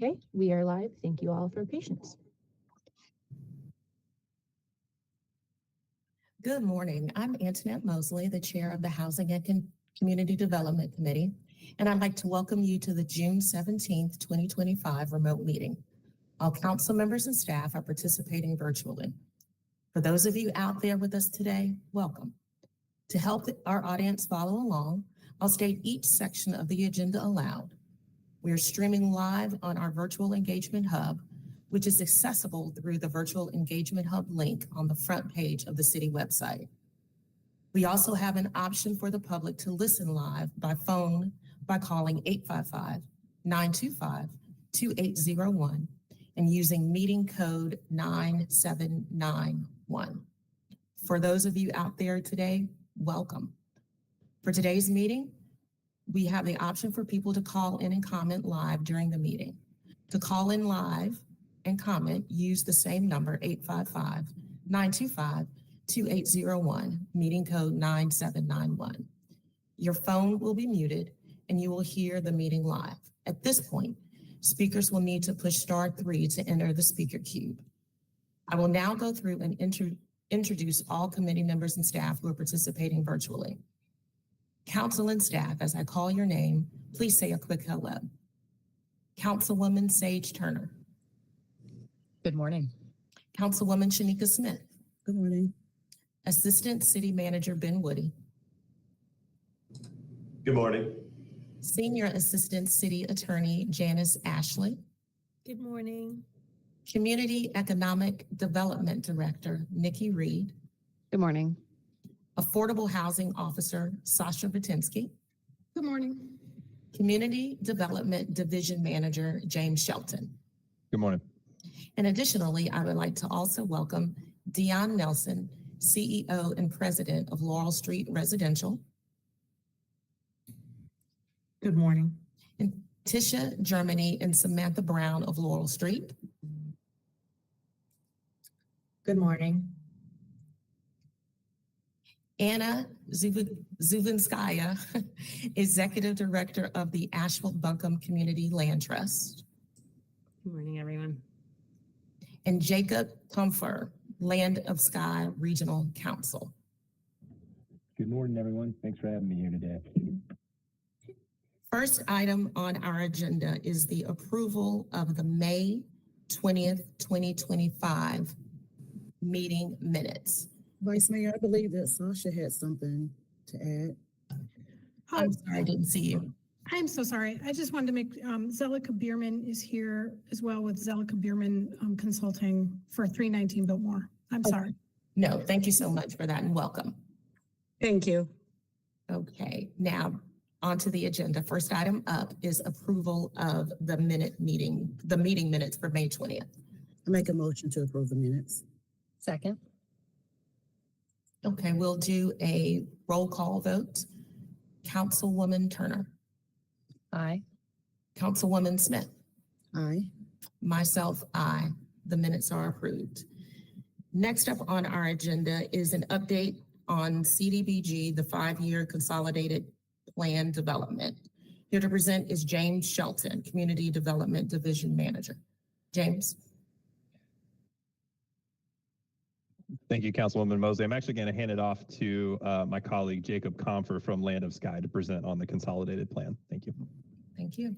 Okay, we are live. Thank you all for your patience. Good morning. I'm Antoinette Mosley, the chair of the Housing and Community Development Committee, and I'd like to welcome you to the June 17th, 2025 remote meeting. All council members and staff are participating virtually. For those of you out there with us today, welcome. To help our audience follow along, I'll state each section of the agenda aloud. We are streaming live on our virtual engagement hub, which is accessible through the virtual engagement hub link on the front page of the city website. We also have an option for the public to listen live by phone by calling 855-925-2801 and using meeting code 9791. For those of you out there today, welcome. For today's meeting, we have the option for people to call in and comment live during the meeting. To call in live and comment, use the same number, 855-925-2801, meeting code 9791. Your phone will be muted and you will hear the meeting live. At this point, speakers will need to push *3 to enter the speaker queue. I will now go through and introduce all committee members and staff who are participating virtually. Council and staff, as I call your name, please say a quick hello. Councilwoman Sage Turner. Good morning. Councilwoman Shanika Smith. Good morning. Assistant City Manager Ben Woody. Good morning. Senior Assistant City Attorney Janice Ashley. Good morning. Community Economic Development Director Nikki Reed. Good morning. Affordable Housing Officer Sasha Batinsky. Good morning. Community Development Division Manager James Shelton. Good morning. And additionally, I would like to also welcome Dion Nelson, CEO and President of Laurel Street Residential. Good morning. And Tisha Germany and Samantha Brown of Laurel Street. Good morning. Anna Zuvinskaya, Executive Director of the Asheville Buncombe Community Land Trust. Good morning, everyone. And Jacob Comfer, Land of Sky Regional Council. Good morning, everyone. Thanks for having me here today. First item on our agenda is the approval of the May 20th, 2025 meeting minutes. Vice Mayor, I believe that Sasha had something to add. I'm sorry, I didn't see you. I'm so sorry. I just wanted to make, Zelika Bierman is here as well with Zelika Bierman Consulting for 319 Biltmore. I'm sorry. No, thank you so much for that and welcome. Thank you. Okay, now onto the agenda. First item up is approval of the meeting minutes for May 20th. I make a motion to approve the minutes. Second. Okay, we'll do a roll call vote. Councilwoman Turner. Aye. Councilwoman Smith. Aye. Myself, aye. The minutes are approved. Next up on our agenda is an update on CDBG, the 5-year consolidated plan development. Here to present is James Shelton, Community Development Division Manager. James. Thank you, Councilwoman Mosley. I'm actually going to hand it off to my colleague, Jacob Comfer from Land of Sky to present on the consolidated plan. Thank you. Thank you.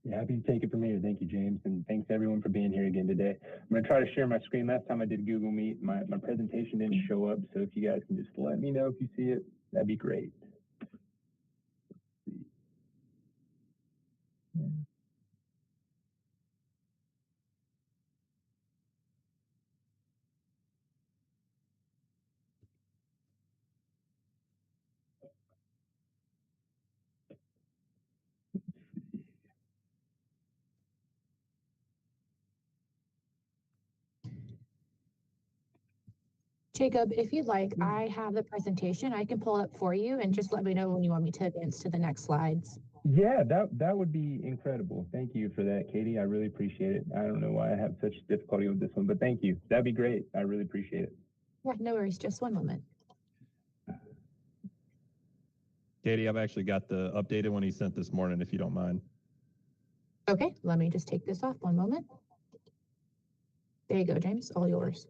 Yeah, happy to take it from here. Thank you, James, and thanks everyone for being here again today. I'm going to try to share my screen. Last time I did Google Meet, my presentation didn't show up, so if you guys can just let me know if you see it, that'd be great. Jacob, if you'd like, I have the presentation. I can pull it up for you and just let me know when you want me to advance to the next slides. Yeah, that would be incredible. Thank you for that, Katie. I really appreciate it. I don't know why I have such difficulty with this one, but thank you. That'd be great. I really appreciate it. Yeah, no worries. Just one moment. Katie, I've actually got the updated one he sent this morning, if you don't mind. Okay, let me just take this off one moment. There you go, James, all yours.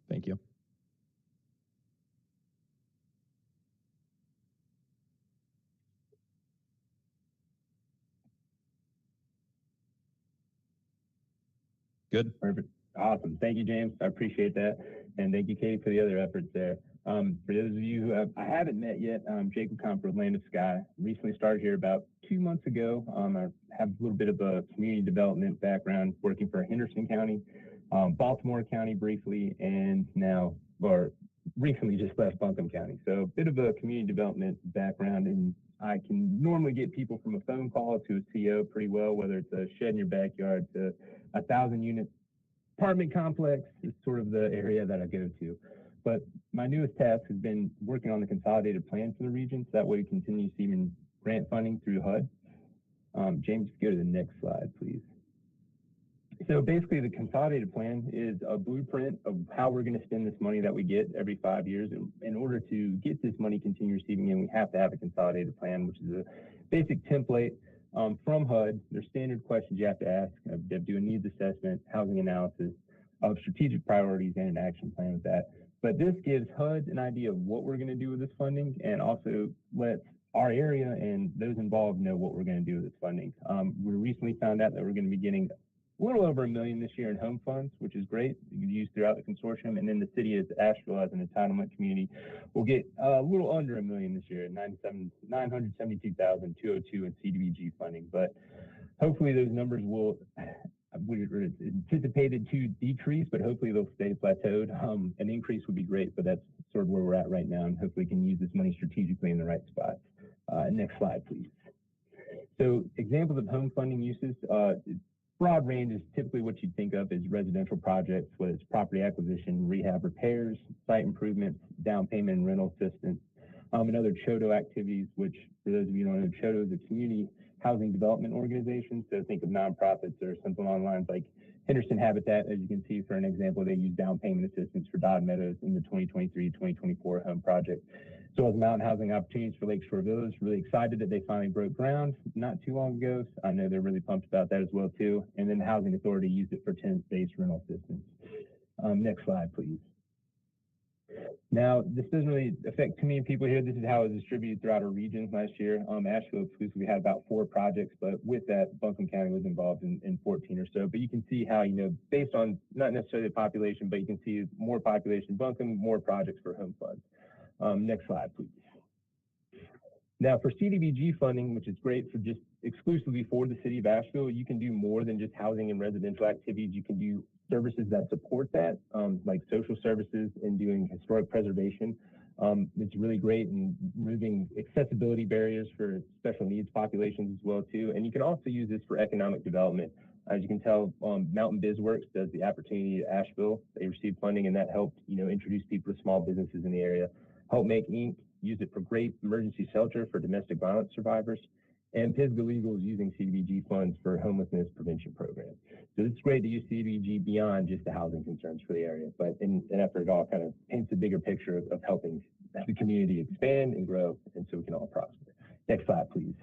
Thank you. Good. Perfect. Awesome. Thank you, James. I appreciate that. And thank you, Katie, for the other efforts there. For those of you who I haven't met yet, I'm Jacob Comfort, Land of Sky. Recently started here about 2 months ago. I have a little bit of a community development background working for Henderson County, Baltimore County briefly, and now, or recently just left Buncombe County. So a bit of a community development background, and I can normally get people from a phone call to a CO pretty well, whether it's a shed in your backyard to 1,000-unit apartment complex is sort of the area that I go to. But my newest task has been working on the consolidated plan for the region, so that way we continue receiving grant funding through HUD. James, go to the next slide, please. So basically, the consolidated plan is a blueprint of how we're going to spend this money that we get every 5 years. And in order to get this money continue receiving in, we have to have a consolidated plan, which is a basic template from HUD. There's standard questions you have to ask. They do a needs assessment, housing analysis of strategic priorities, and an action plan with that. But this gives HUD an idea of what we're going to do with this funding, and also lets our area and those involved know what we're going to do with this funding. We recently found out that we're going to be getting a little over $1 million this year in home funds, which is great. You can use throughout the consortium, and then the city of Asheville, as an entitlement community, will get a little under $1 million this year, 972,202 in CDBG funding. But hopefully those numbers will, we're anticipated to decrease, but hopefully they'll stay plateaued. An increase would be great, but that's sort of where we're at right now, and hopefully we can use this money strategically in the right spots. Next slide, please. So examples of home funding uses. Broad range is typically what you'd think of as residential projects, whether it's property acquisition, rehab, repairs, site improvements, down payment and rental assistance, and other CHODO activities, which for those of you who don't know, CHODO is a community housing development organization. So think of nonprofits or something along the lines like Henderson Habitat. As you can see, for an example, they use down payment assistance for Dodd Meadows in the 2023-2024 home project. So as mountain housing opportunities for Lakeshore Village, really excited that they finally broke ground not too long ago. So I know they're really pumped about that as well too. And then the Housing Authority used it for tenant-based rental assistance. Next slide, please. Now, this doesn't really affect too many people here. This is how it was distributed throughout our region last year. Asheville exclusively had about 4 projects, but with that, Buncombe County was involved in 14 or so. But you can see how, based on not necessarily the population, but you can see more population in Buncombe, more projects for home funds. Next slide, please. Now, for CDBG funding, which is great for just exclusively for the city of Asheville, you can do more than just housing and residential activities. You can do services that support that, like social services and doing historic preservation. It's really great in removing accessibility barriers for special needs populations as well too. And you can also use this for economic development. As you can tell, Mountain BizWorks does the Opportunity at Asheville. They received funding, and that helped, introduce people to small businesses in the area. Help Make Inc. used it for great emergency shelter for domestic violence survivors. And Pisgah Legal is using CDBG funds for homelessness prevention programs. So it's great to use CDBG beyond just the housing concerns for the area, but in an effort, it all kind of paints a bigger picture of helping the community expand and grow, and so we can all prosper. Next slide, please.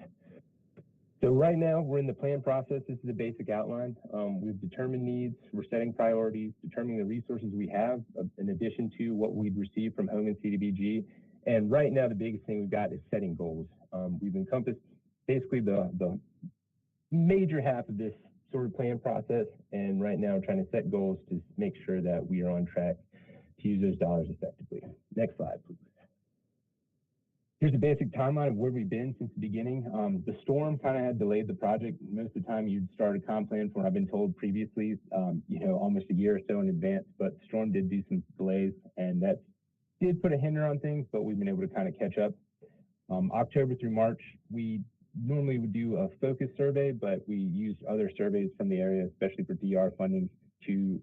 So right now, we're in the plan process. This is a basic outline. We've determined needs, we're setting priorities, determining the resources we have in addition to what we'd receive from home and CDBG. And right now, the biggest thing we've got is setting goals. We've encompassed basically the major half of this sort of plan process, and right now we're trying to set goals to make sure that we are on track to use those dollars effectively. Next slide, please. Here's a basic timeline of where we've been since the beginning. The storm kind of had delayed the project. Most of the time you'd start a comp plan from what I've been told previously, almost a year or so in advance, but the storm did do some delays, and that did put a hinder on things, but we've been able to kind of catch up. October through March, we normally would do a focus survey, but we used other surveys from the area, especially for DR funding, to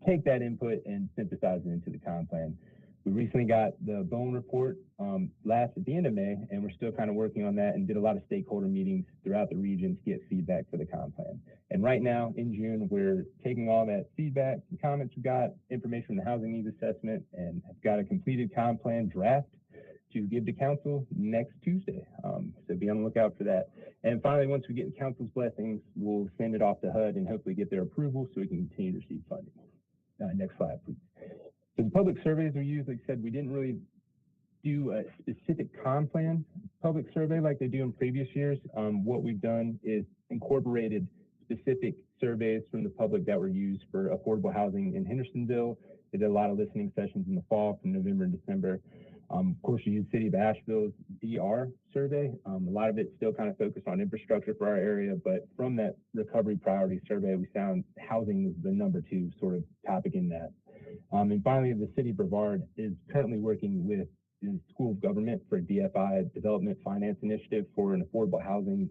take that input and synthesize it into the comp plan. We recently got the Bone report at the end of May, and we're still kind of working on that and did a lot of stakeholder meetings throughout the region to get feedback for the comp plan. And right now in June, we're taking all that feedback and comments we got, information from the housing needs assessment, and have got a completed comp plan draft to give to council next Tuesday. So be on the lookout for that. And finally, once we get council's blessings, we'll send it off to HUD and hopefully get their approval so we can continue to receive funding. Next slide, please. So the public surveys are used, like I said, we didn't really do a specific con plan public survey like they do in previous years. What we've done is incorporated specific surveys from the public that were used for affordable housing in Hendersonville. They did a lot of listening sessions in the fall from November and December. Of course, we used City of Asheville's DR survey. A lot of it still kind of focused on infrastructure for our area, but from that recovery priority survey, we found housing was the #2 sort of topic in that. And finally, the City of Brevard is currently working with the School of Government for a DFI Development Finance Initiative for an affordable housing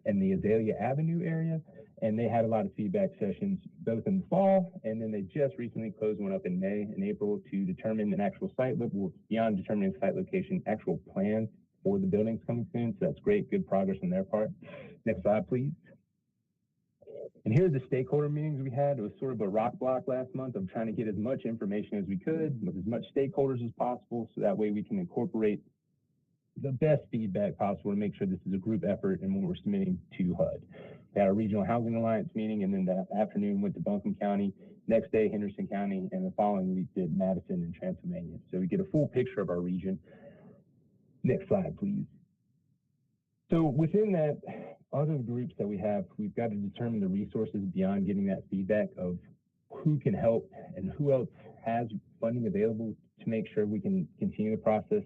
in the Azalea Avenue area. And they had a lot of feedback sessions both in the fall, and then they just recently closed one up in May and April to determine an actual site, beyond determining site location, actual plans for the buildings coming soon. So that's great, good progress on their part. Next slide, please. And here's the stakeholder meetings we had. It was sort of a rock block last month of trying to get as much information as we could with as much stakeholders as possible, so that way we can incorporate the best feedback possible to make sure this is a group effort and when we're submitting to HUD. We had a Regional Housing Alliance meeting, and then that afternoon went to Buncombe County, next day Henderson County, and the following week did Madison and Transylvania. So we get a full picture of our region. Next slide, please. So within that, other groups that we have, we've got to determine the resources beyond getting that feedback of who can help and who else has funding available to make sure we can continue the process.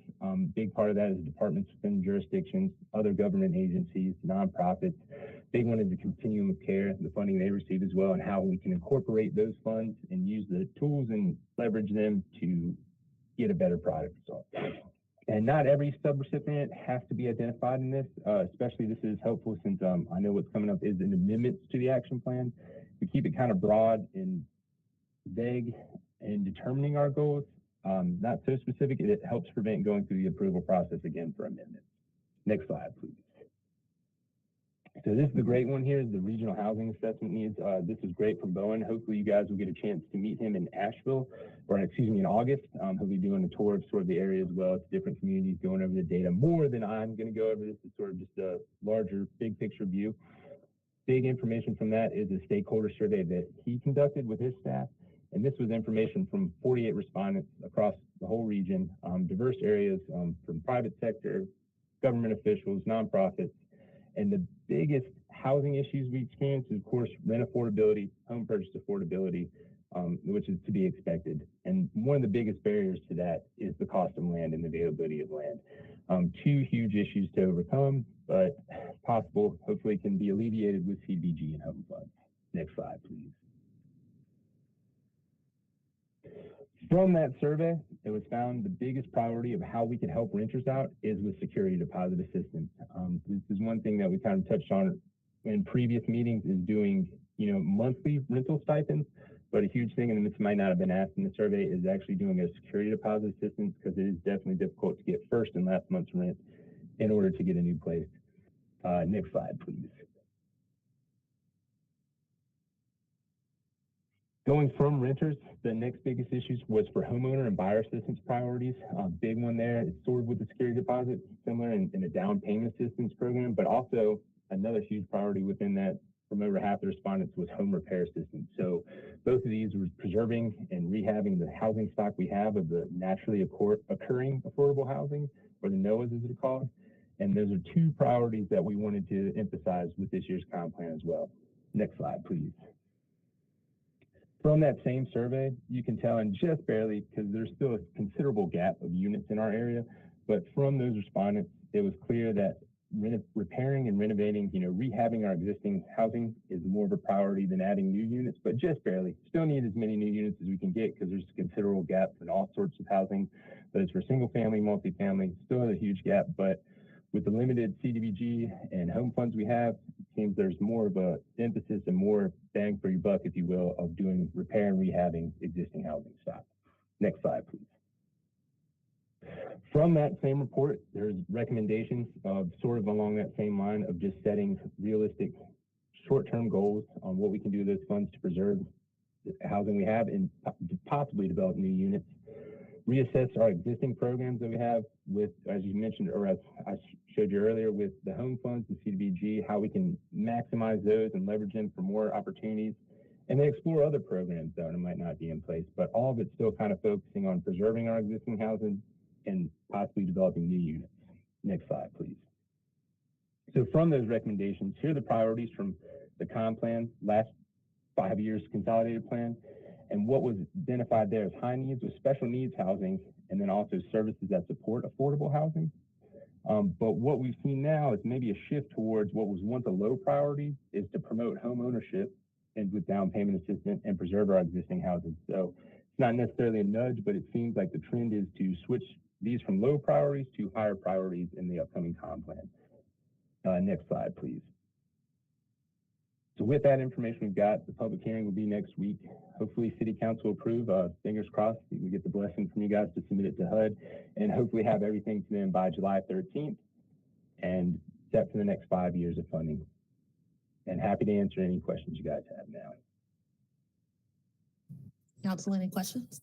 Big part of that is departments within jurisdictions, other government agencies, nonprofits. Big one is the continuum of care, the funding they receive as well, and how we can incorporate those funds and use the tools and leverage them to get a better product result. And not every subrecipient has to be identified in this, especially this is helpful since I know what's coming up is an amendments to the action plan. We keep it kind of broad and vague in determining our goals, not so specific. It helps prevent going through the approval process again for amendments. Next slide, please. So this is the great one here, is the regional housing assessment needs. This is great from Bowen. Hopefully you guys will get a chance to meet him in Asheville, or excuse me, in August. He'll be doing a tour of sort of the area as well. It's different communities, going over the data more than I'm going to go over. This is sort of just a larger, big picture view. Big information from that is a stakeholder survey that he conducted with his staff. And this was information from 48 respondents across the whole region, diverse areas from private sector, government officials, nonprofits. And the biggest housing issues we experience is, of course, rent affordability, home purchase affordability, which is to be expected. And one of the biggest barriers to that is the cost of land and the availability of land. Two huge issues to overcome, but possible, hopefully can be alleviated with CDBG and home funds. Next slide, please. From that survey, it was found the biggest priority of how we can help renters out is with security deposit assistance. This is one thing that we kind of touched on in previous meetings, is doing, monthly rental stipends, but a huge thing, and this might not have been asked in the survey, is actually doing a security deposit assistance, because it is definitely difficult to get first and last month's rent in order to get a new place. Next slide, please. Going from renters, the next biggest issues was for homeowner and buyer assistance priorities. Big one there, it's sort of with the security deposit, similar in a down payment assistance program, but also another huge priority within that from over half the respondents was home repair assistance. So both of these were preserving and rehabbing the housing stock we have of the naturally occurring affordable housing, or the NOAAs as it's called. And those are two priorities that we wanted to emphasize with this year's comp plan as well. Next slide, please. From that same survey, you can tell, and just barely, because there's still a considerable gap of units in our area, but from those respondents, it was clear that repairing and renovating, rehabbing our existing housing is more of a priority than adding new units, but just barely. Still need as many new units as we can get, because there's a considerable gap in all sorts of housing, but it's for single family, multifamily, still a huge gap, but with the limited CDBG and home funds we have, it seems there's more of a emphasis and more bang for your buck, if you will, of doing repair and rehabbing existing housing stock. Next slide, please. From that same report, there's recommendations of sort of along that same line of just setting realistic short-term goals on what we can do with those funds to preserve the housing we have and possibly develop new units. reassess our existing programs that we have with, as you mentioned, or as I showed you earlier, with the home funds, the CDBG, how we can maximize those and leverage them for more opportunities, and then explore other programs that might not be in place. But all of it's still kind of focusing on preserving our existing housing and possibly developing new units. Next slide, please. So from those recommendations, here are the priorities from the COM plan, last 5 years consolidated plan. And what was identified there is high needs with special needs housing, and then also services that support affordable housing. But what we've seen now is maybe a shift towards what was once a low priority, is to promote home ownership and with down payment assistance and preserve our existing houses. So it's not necessarily a nudge, but it seems like the trend is to switch these from low priorities to higher priorities in the upcoming COM plan. Next slide, please. So with that information we've got, the public hearing will be next week. Hopefully City Council will approve. Fingers crossed we get the blessing from you guys to submit it to HUD and hopefully have everything to them by July 13th and set for the next 5 years of funding. And happy to answer any questions you guys have now. Council, any questions?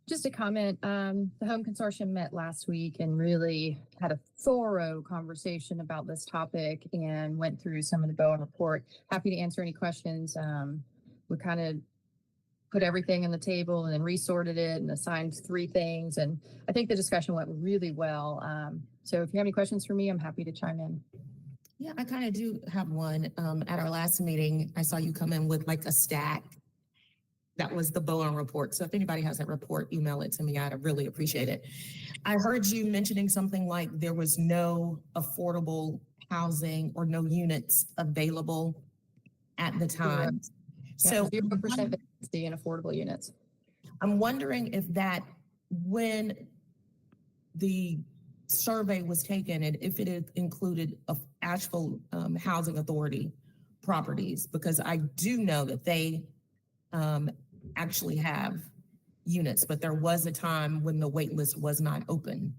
Just a comment. The Home Consortium met last week and really had a thorough conversation about this topic and went through some of the Bowen report. Happy to answer any questions. We kind of put everything on the table and then resorted it and assigned 3 things. And I think the discussion went really well. So if you have any questions for me, I'm happy to chime in. Yeah, I kind of do have one. At our last meeting, I saw you come in with like a stack. That was the Bowen report. So if anybody has that report, email it to me. I'd really appreciate it. I heard you mentioning something like there was no affordable housing or no units available at the time. So 0% vacancy in affordable units. I'm wondering if that, when the survey was taken and if it had included Asheville Housing Authority properties, because I do know that they actually have units, but there was a time when the wait list was not open.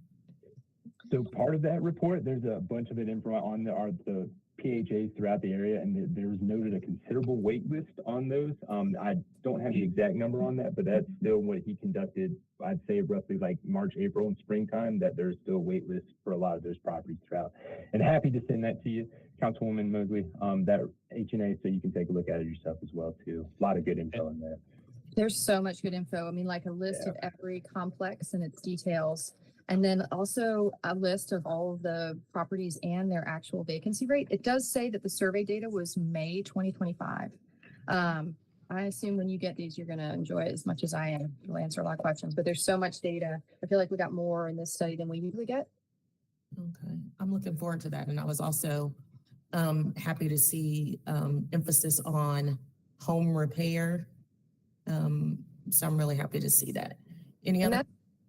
So part of that report, there's a bunch of it info on the PHAs throughout the area, and there's noted a considerable wait list on those. I don't have the exact number on that, but that's still what he conducted, I'd say roughly like March, April, and springtime, that there's still wait lists for a lot of those properties throughout. And happy to send that to you, Councilwoman Mosley, that HNA, so you can take a look at it yourself as well too. A lot of good info in there. There's so much good info. I mean, like a list of every complex and its details. And then also a list of all of the properties and their actual vacancy rate. It does say that the survey data was May 2025. I assume when you get these, you're going to enjoy it as much as I am. We'll answer a lot of questions, but there's so much data. I feel like we got more in this study than we usually get. Okay, I'm looking forward to that. And I was also happy to see emphasis on home repair. So I'm really happy to see that. Any other?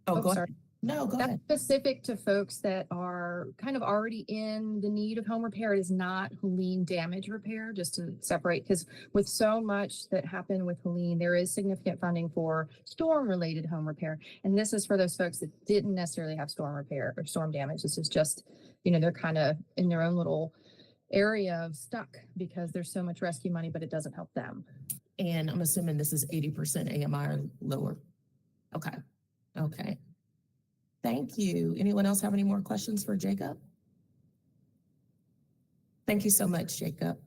Oh, go ahead. No, go ahead. That's specific to folks that are kind of already in the need of home repair. It is not Helene damage repair, just to separate, because with so much that happened with Helene, there is significant funding for storm-related home repair. And this is for those folks that didn't necessarily have storm repair or storm damage. This is just, you know, they're kind of in their own little area of stuck because there's so much rescue money, but it doesn't help them. And I'm assuming this is 80% AMI or lower. Okay. Okay. Thank you. Anyone else have any more questions for Jacob? Thank you so much, Jacob.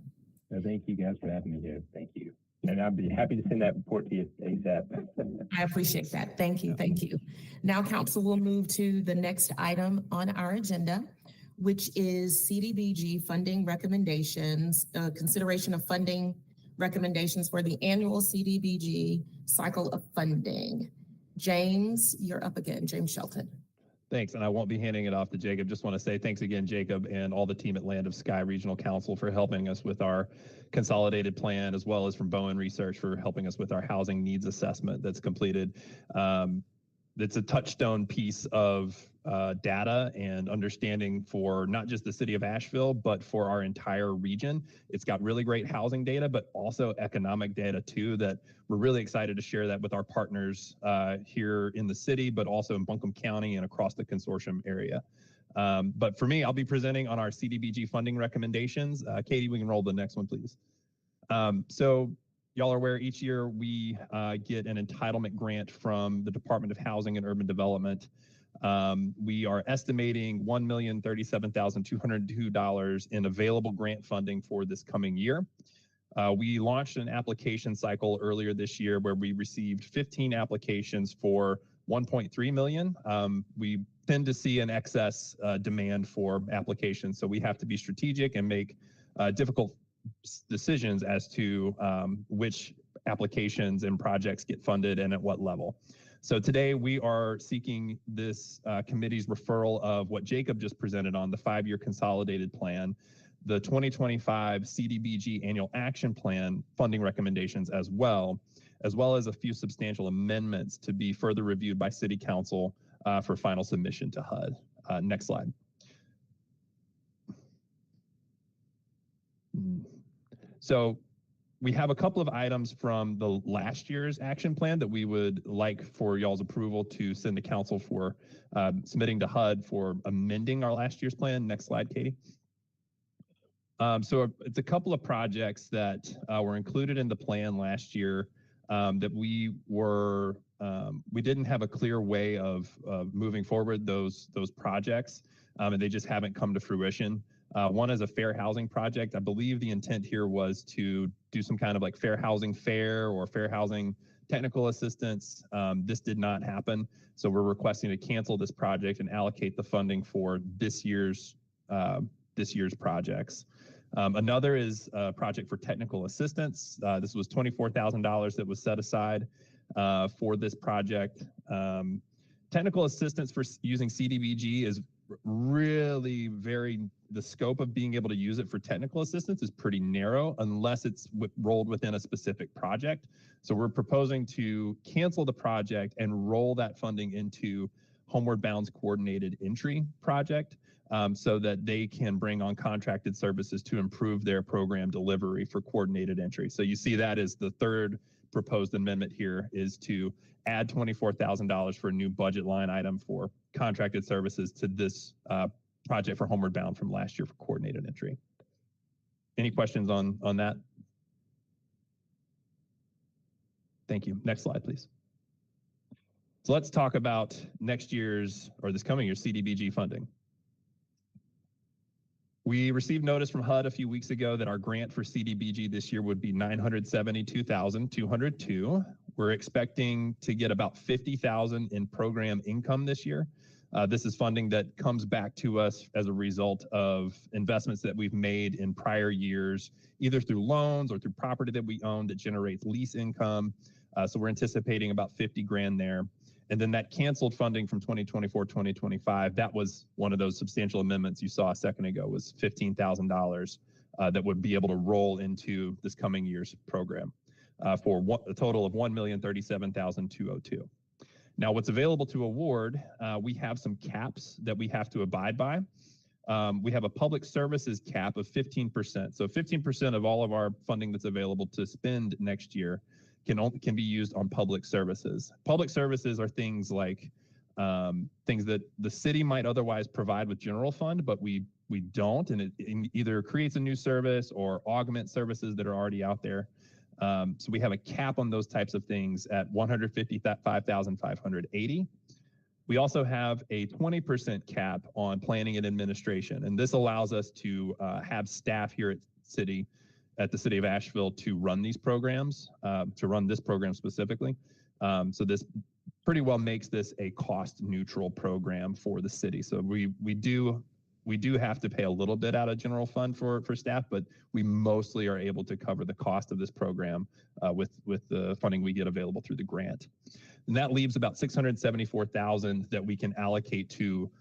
No, thank you guys for having me here. Thank you. And I'd be happy to send that report to you ASAP. I appreciate that. Thank you. Thank you. Now, council will move to the next item on our agenda, which is CDBG funding recommendations, consideration of funding recommendations for the annual CDBG cycle of funding. James, you're up again. James Shelton. Thanks, and I won't be handing it off to Jacob. Just want to say thanks again, Jacob, and all the team at Land of Sky Regional Council for helping us with our consolidated plan, as well as from Bowen Research for helping us with our housing needs assessment that's completed. It's a touchstone piece of data and understanding for not just the city of Asheville, but for our entire region. It's got really great housing data, but also economic data too, that we're really excited to share that with our partners here in the city, but also in Buncombe County and across the consortium area. But for me, I'll be presenting on our CDBG funding recommendations. Katie, we can roll the next one, please. So y'all are aware, each year we get an entitlement grant from the Department of Housing and Urban Development. We are estimating $1,037,202 in available grant funding for this coming year. We launched an application cycle earlier this year where we received 15 applications for 1.3 million. We tend to see an excess demand for applications, so we have to be strategic and make difficult decisions as to which applications and projects get funded and at what level. So today we are seeking this committee's referral of what Jacob just presented on the 5-year consolidated plan, the 2025 CDBG annual action plan funding recommendations as well as a few substantial amendments to be further reviewed by City Council for final submission to HUD. Next slide. So we have a couple of items from the last year's action plan that we would like for y'all's approval to send to council for submitting to HUD for amending our last year's plan. Next slide, Katie. So it's a couple of projects that were included in the plan last year that we didn't have a clear way of moving forward those projects, and they just haven't come to fruition. One is a fair housing project. I believe the intent here was to do some kind of like fair housing fair or fair housing technical assistance. This did not happen. So we're requesting to cancel this project and allocate the funding for this year's projects. Another is a project for technical assistance. This was $24,000 that was set aside for this project. Technical assistance for using CDBG is really the scope of being able to use it for technical assistance is pretty narrow unless it's rolled within a specific project. So we're proposing to cancel the project and roll that funding into Homeward Bound's coordinated entry project so that they can bring on contracted services to improve their program delivery for coordinated entry. So you see that as the third proposed amendment here is to add $24,000 for a new budget line item for contracted services to this project for Homeward Bound from last year for coordinated entry. Any questions on that? Thank you. Next slide, please. So let's talk about next year's or this coming year's CDBG funding. We received notice from HUD a few weeks ago that our grant for CDBG this year would be $972,202. We're expecting to get about $50,000 in program income this year. This is funding that comes back to us as a result of investments that we've made in prior years, either through loans or through property that we own that generates lease income. So we're anticipating about 50 grand there. And then that canceled funding from 2024, 2025, that was one of those substantial amendments you saw a second ago was $15,000 that would be able to roll into this coming year's program for a total of $1,037,202. Now, what's available to award, we have some caps that we have to abide by. We have a public services cap of 15%. So 15% of all of our funding that's available to spend next year can be used on public services. Public services are things like things that the city might otherwise provide with general fund, but we don't, and it either creates a new service or augments services that are already out there. So we have a cap on those types of things at $155,580. We also have a 20% cap on planning and administration, and this allows us to have staff here at the city of Asheville to run these programs, to run this program specifically. So this pretty well makes this a cost neutral program for the city. So we do have to pay a little bit out of general fund for staff, but we mostly are able to cover the cost of this program with the funding we get available through the grant. And that leaves about $674,000 that we can allocate to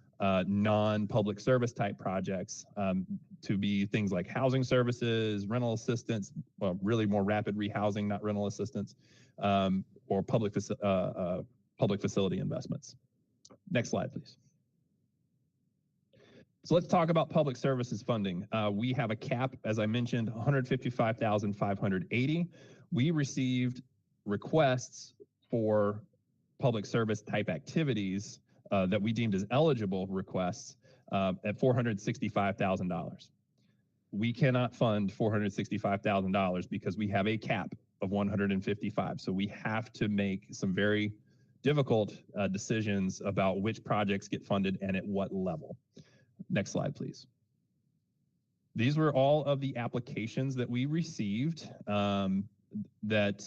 non-public service type projects to be things like housing services, rental assistance, well, really more rapid rehousing, not rental assistance, or public facility investments. Next slide, please. So let's talk about public services funding. We have a cap, as I mentioned, $155,580. We received requests for public service type activities that we deemed as eligible requests at $465,000. We cannot fund $465,000 because we have a cap of 155. So we have to make some very difficult decisions about which projects get funded and at what level. Next slide, please. These were all of the applications that we received that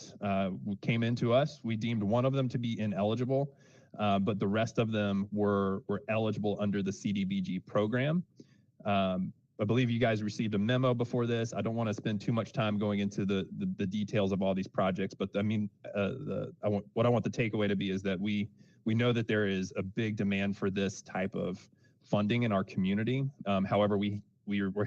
came into us. We deemed one of them to be ineligible, but the rest of them were eligible under the CDBG program. I believe you guys received a memo before this. I don't want to spend too much time going into the details of all these projects, but I mean, what I want the takeaway to be is that we know that there is a big demand for this type of funding in our community. However, we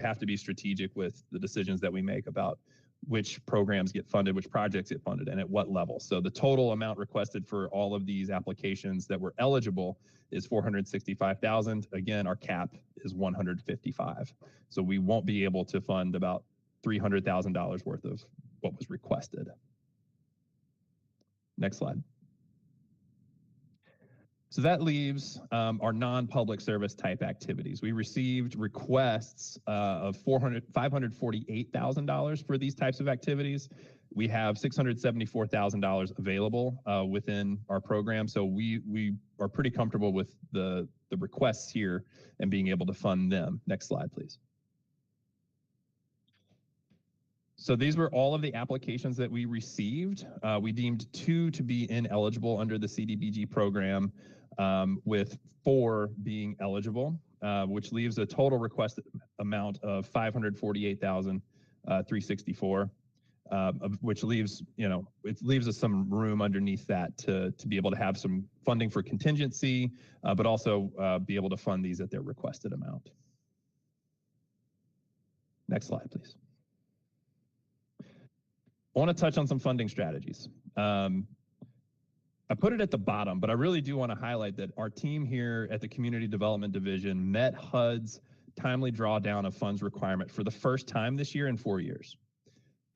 have to be strategic with the decisions that we make about which programs get funded, which projects get funded, and at what level. So the total amount requested for all of these applications that were eligible is $465,000. Again, our cap is $155. So we won't be able to fund about $300,000 worth of what was requested. Next slide. So that leaves our non-public service type activities. We received requests of $548,000 for these types of activities. We have $674,000 available within our program. So we are pretty comfortable with the requests here and being able to fund them. Next slide, please. So these were all of the applications that we received. We deemed 2 to be ineligible under the CDBG program, with 4 being eligible, which leaves a total requested amount of $548,364, which leaves, it leaves us some room underneath that to be able to have some funding for contingency, but also be able to fund these at their requested amount. Next slide, please. I want to touch on some funding strategies. I put it at the bottom, but I really do want to highlight that our team here at the Community Development Division met HUD's timely drawdown of funds requirement for the first time this year in 4 years.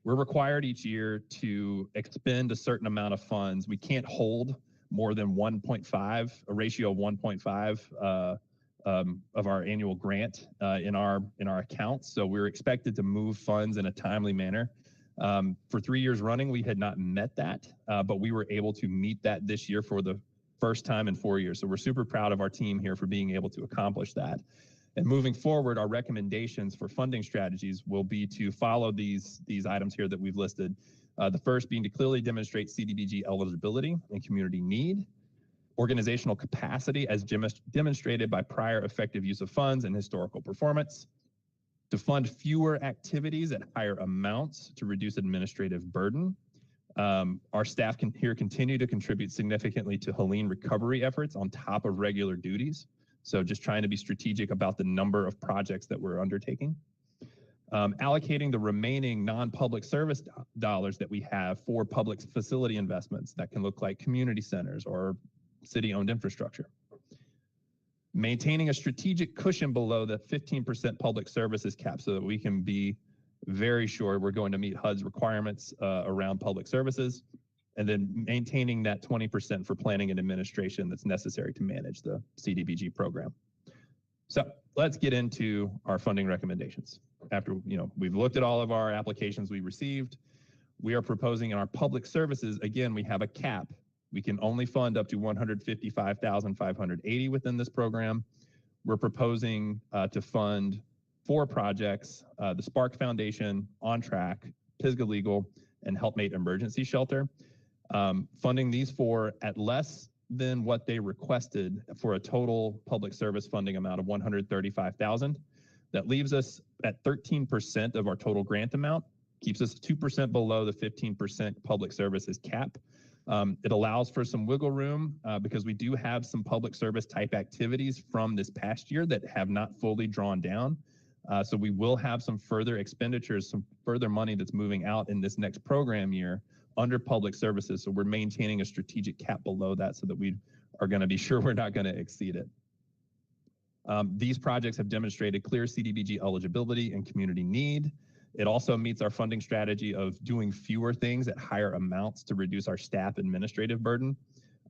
We're required each year to expend a certain amount of funds. We can't hold more than 1.5, a ratio of 1.5 of our annual grant in our accounts. So we're expected to move funds in a timely manner. For 3 years running, we had not met that, but we were able to meet that this year for the first time in 4 years. So we're super proud of our team here for being able to accomplish that. And moving forward, our recommendations for funding strategies will be to follow these items here that we've listed. The first being to clearly demonstrate CDBG eligibility and community need, organizational capacity as demonstrated by prior effective use of funds and historical performance, to fund fewer activities at higher amounts to reduce administrative burden. Our staff can here continue to contribute significantly to Helene recovery efforts on top of regular duties. So just trying to be strategic about the number of projects that we're undertaking. Allocating the remaining non-public service dollars that we have for public facility investments that can look like community centers or city-owned infrastructure. Maintaining a strategic cushion below the 15% public services cap so that we can be very sure we're going to meet HUD's requirements around public services, and then maintaining that 20% for planning and administration that's necessary to manage the CDBG program. So let's get into our funding recommendations. After we've looked at all of our applications we received, we are proposing in our public services, again, we have a cap. We can only fund up to $155,580 within this program. We're proposing to fund 4 projects, the Spark Foundation, On Track, Pisgah Legal, and Helpmate Emergency Shelter. Funding these 4 at less than what they requested for a total public service funding amount of $135,000. That leaves us at 13% of our total grant amount, keeps us 2% below the 15% public services cap. It allows for some wiggle room because we do have some public service type activities from this past year that have not fully drawn down. So we will have some further expenditures, some further money that's moving out in this next program year under public services. So we're maintaining a strategic cap below that so that we are going to be sure we're not going to exceed it. These projects have demonstrated clear CDBG eligibility and community need. It also meets our funding strategy of doing fewer things at higher amounts to reduce our staff administrative burden.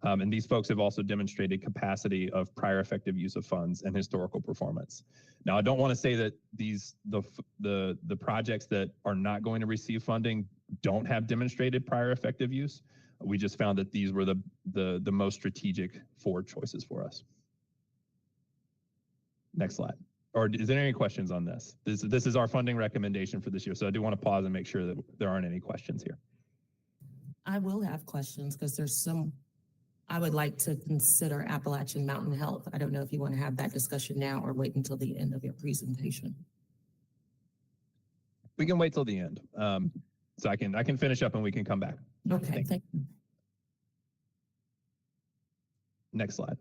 And these folks have also demonstrated capacity of prior effective use of funds and historical performance. Now, I don't want to say that the projects that are not going to receive funding don't have demonstrated prior effective use. We just found that these were the most strategic 4 choices for us. Next slide. Or is there any questions on this? This is our funding recommendation for this year. So I do want to pause and make sure that there aren't any questions here. I will have questions because there's some, I would like to consider Appalachian Mountain Health. I don't know if you want to have that discussion now or wait until the end of your presentation. We can wait till the end. So I can finish up and we can come back. Okay, thank you. Next slide.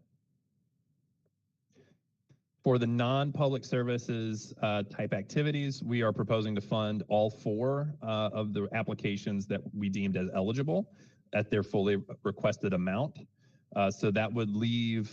For the non-public services type activities, we are proposing to fund all 4 of the applications that we deemed as eligible at their fully requested amount. So that would leave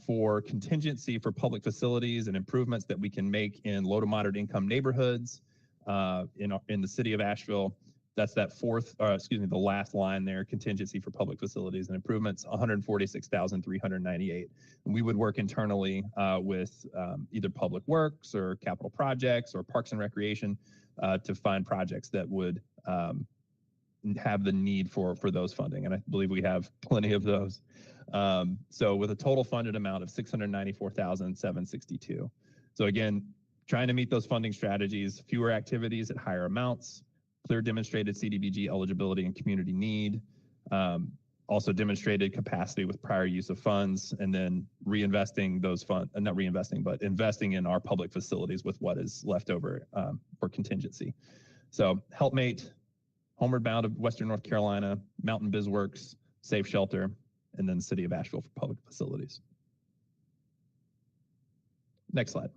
for contingency for public facilities and improvements that we can make in low to moderate income neighborhoods in the city of Asheville. That's that the last line there, contingency for public facilities and improvements, $146,398. And we would work internally with either Public Works or Capital Projects or Parks and Recreation to find projects that would have the need for those funding. And I believe we have plenty of those. So with a total funded amount of $694,762. So again, trying to meet those funding strategies, fewer activities at higher amounts, clear demonstrated CDBG eligibility and community need, also demonstrated capacity with prior use of funds, and then reinvesting those funds, not reinvesting, but investing in our public facilities with what is left over for contingency. So Helpmate, Homeward Bound of Western North Carolina, Mountain BizWorks, Safe Shelter, and then City of Asheville for public facilities. Next slide.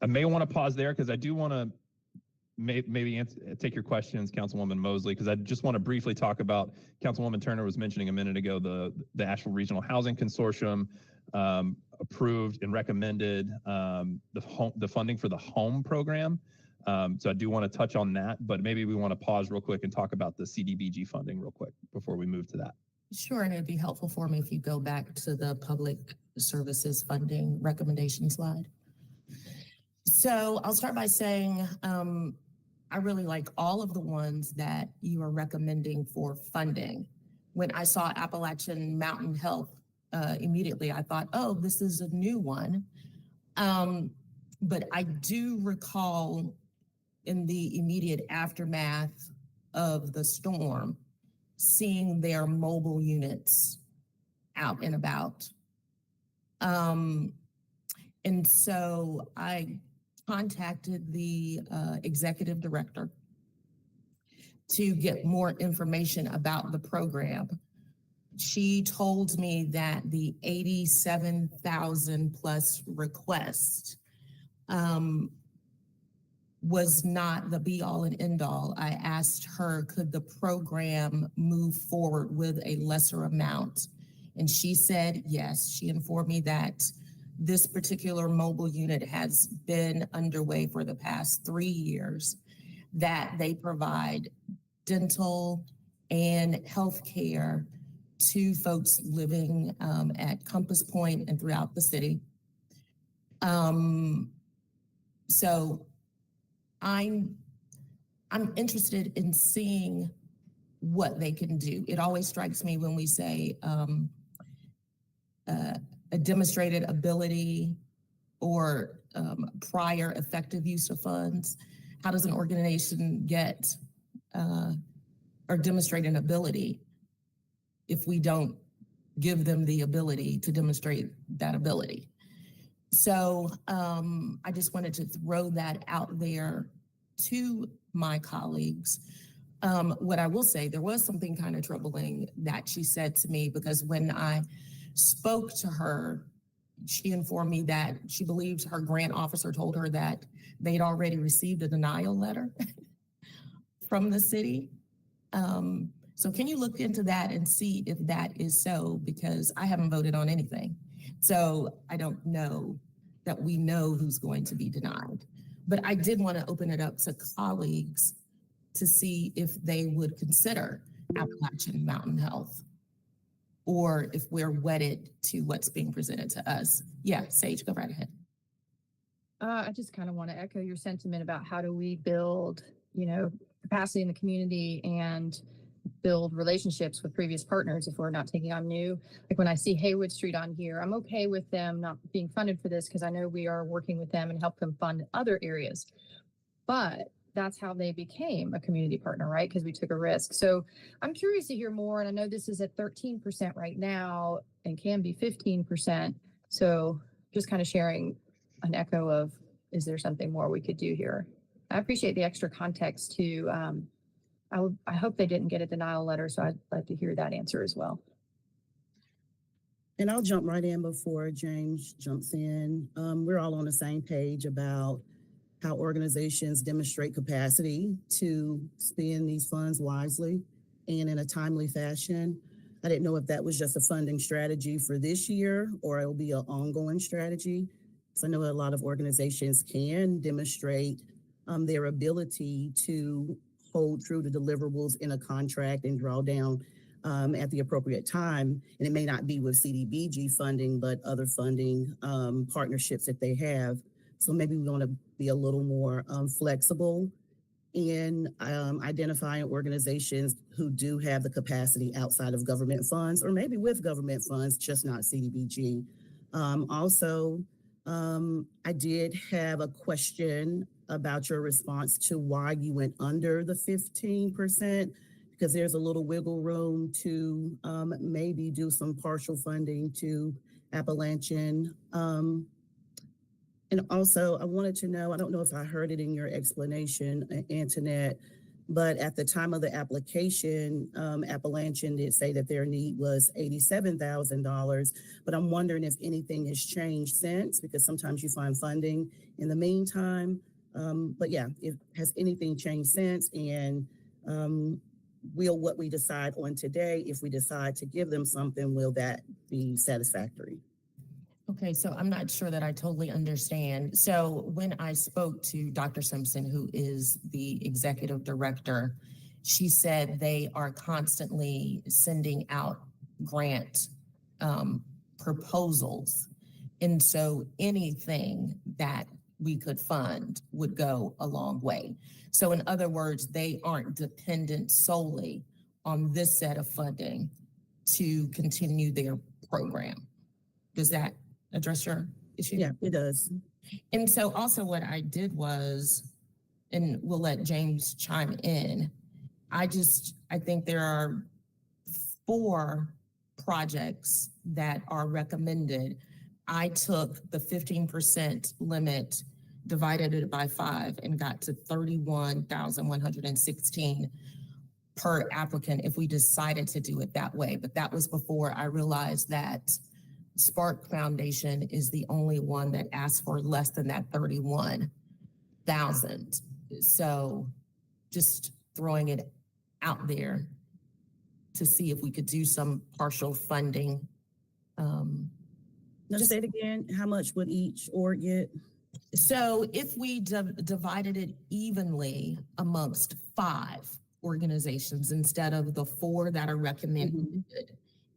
I may want to pause there because I do want to maybe take your questions, Councilwoman Mosley, because I just want to briefly talk about, Councilwoman Turner was mentioning a minute ago, the Asheville Regional Housing Consortium approved and recommended the funding for the home program. So I do want to touch on that, but maybe we want to pause real quick and talk about the CDBG funding real quick before we move to that. Sure, and it'd be helpful for me if you go back to the public services funding recommendation slide. So I'll start by saying I really like all of the ones that you are recommending for funding. When I saw Appalachian Mountain Health, immediately I thought, oh, this is a new one. But I do recall in the immediate aftermath of the storm, seeing their mobile units out and about. And so I contacted the executive director to get more information about the program. She told me that the 87,000 plus request was not the be all and end all. I asked her, could the program move forward with a lesser amount? And she said yes. She informed me that this particular mobile unit has been underway for the past 3 years, that they provide dental and health care to folks living at Compass Point and throughout the city. So I'm interested in seeing what they can do. It always strikes me when we say a demonstrated ability or prior effective use of funds. How does an organization get or demonstrate an ability if we don't give them the ability to demonstrate that ability? So I just wanted to throw that out there to my colleagues. What I will say, there was something kind of troubling that she said to me, because when I spoke to her, she informed me that she believes her grant officer told her that they'd already received a denial letter from the city. So can you look into that and see if that is so? Because I haven't voted on anything. So I don't know that we know who's going to be denied. But I did want to open it up to colleagues to see if they would consider Appalachian Mountain Health, or if we're wedded to what's being presented to us. Yeah, Sage, go right ahead. I just kind of want to echo your sentiment about how do we build capacity in the community and build relationships with previous partners if we're not taking on new. Like when I see Haywood Street on here, I'm okay with them not being funded for this because I know we are working with them and help them fund other areas. But that's how they became a community partner, right? Because we took a risk. So I'm curious to hear more. And I know this is at 13% right now and can be 15%. So just kind of sharing an echo of, is there something more we could do here? I appreciate the extra context too. I hope they didn't get a denial letter, so I'd like to hear that answer as well. And I'll jump right in before James jumps in. We're all on the same page about how organizations demonstrate capacity to spend these funds wisely and in a timely fashion. I didn't know if that was just a funding strategy for this year or it will be an ongoing strategy. So I know a lot of organizations can demonstrate their ability to hold true to deliverables in a contract and draw down at the appropriate time. And it may not be with CDBG funding, but other funding partnerships that they have. So maybe we want to be a little more flexible in identifying organizations who do have the capacity outside of government funds, or maybe with government funds, just not CDBG. Also, I did have a question about your response to why you went under the 15%, because there's a little wiggle room to maybe do some partial funding to Appalachian. And also, I wanted to know, I don't know if I heard it in your explanation, Antoinette, but at the time of the application, Appalachian did say that their need was $87,000, but I'm wondering if anything has changed since, because sometimes you find funding in the meantime. But yeah, has anything changed since? And will what we decide on today, if we decide to give them something, will that be satisfactory? Okay, so I'm not sure that I totally understand. So when I spoke to Dr. Simpson, who is the executive director, she said they are constantly sending out grant proposals. And so anything that we could fund would go a long way. So in other words, they aren't dependent solely on this set of funding to continue their program. Does that address your issue? Yeah, it does. And so also what I did was, and we'll let James chime in, I think there are 4 projects that are recommended. I took the 15% limit, divided it by 5, and got to $31,116 per applicant if we decided to do it that way. But that was before I realized that Spark Foundation is the only one that asked for less than that 31,000. So just throwing it out there to see if we could do some partial funding. Just say it again, how much would each org get? So if we divided it evenly amongst 5 organizations instead of the 4 that are recommended,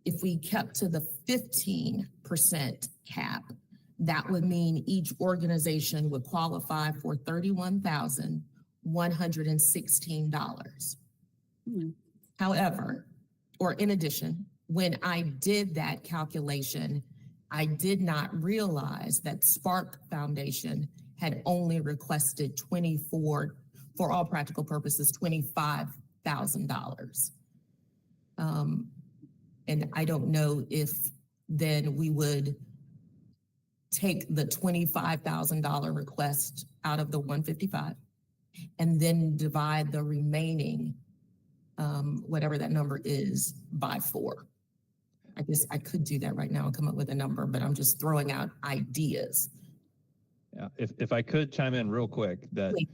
if we kept to the 15% cap, that would mean each organization would qualify for $31,116. However, or in addition, when I did that calculation, I did not realize that Spark Foundation had only requested for all practical purposes, $25,000. And I don't know if then we would take the $25,000 request out of the 155 and then divide the remaining, whatever that number is, by 4. I guess I could do that right now and come up with a number, but I'm just throwing out ideas. Yeah, if I could chime in real quick, that Please.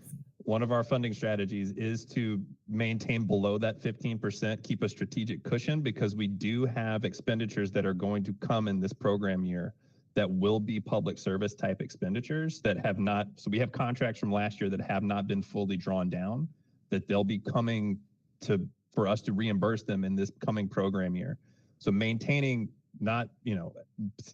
One of our funding strategies is to maintain below that 15%, keep a strategic cushion, because we do have expenditures that are going to come in this program year that will be public service type expenditures that have not, so we have contracts from last year that have not been fully drawn down, that they'll be coming for us to reimburse them in this coming program year. So maintaining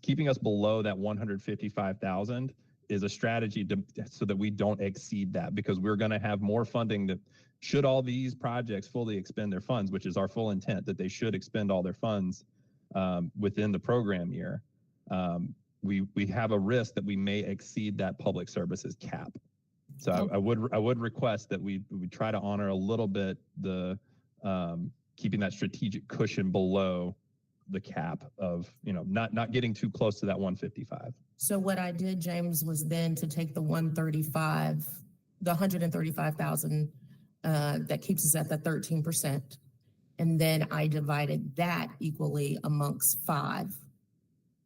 keeping us below that 155,000 is a strategy so that we don't exceed that, because we're going to have more funding that should all these projects fully expend their funds, which is our full intent, that they should expend all their funds within the program year. We have a risk that we may exceed that public services cap. So I would request that we try to honor a little bit the keeping that strategic cushion below the cap of, not getting too close to that 155. So what I did, James, was then to take the 135,000 that keeps us at the 13. And then I divided that equally amongst 5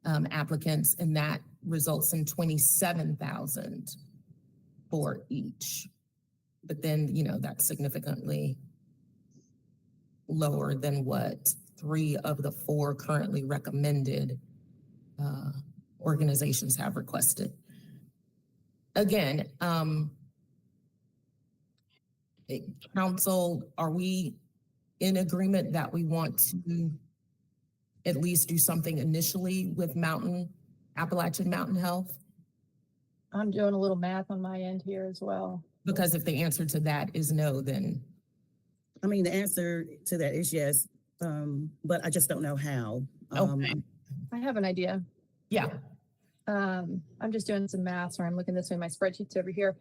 applicants, and that results in 27,000 for each. But then, that's significantly lower than what 3 of the 4 currently recommended organizations have requested. Again, council, are we in agreement that we want to at least do something initially with Appalachian Mountain Health? I'm doing a little math on my end here as well. Because if the answer to that is no, then. I mean, the answer to that is yes, but I just don't know how. Okay. I have an idea. Yeah. I'm just doing some math, sorry, I'm looking this way, my spreadsheet's over here.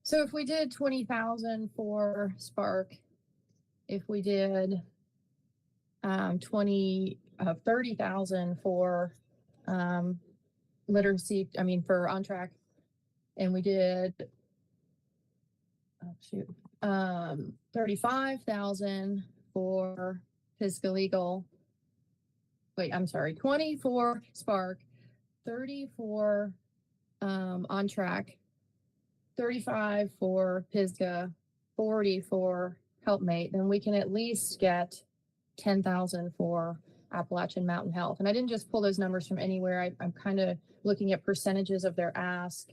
So if we did 20,000 for Spark, if we did 30,000 for literacy, for On Track, and we did 35,000 for Fiscal Legal. Wait, I'm sorry, 20 for Spark, 30 for On Track, 35 for PISGA, 40 for Helpmate, then we can at least get 10,000 for Appalachian Mountain Health. And I didn't just pull those numbers from anywhere. I'm kind of looking at percentages of their ask.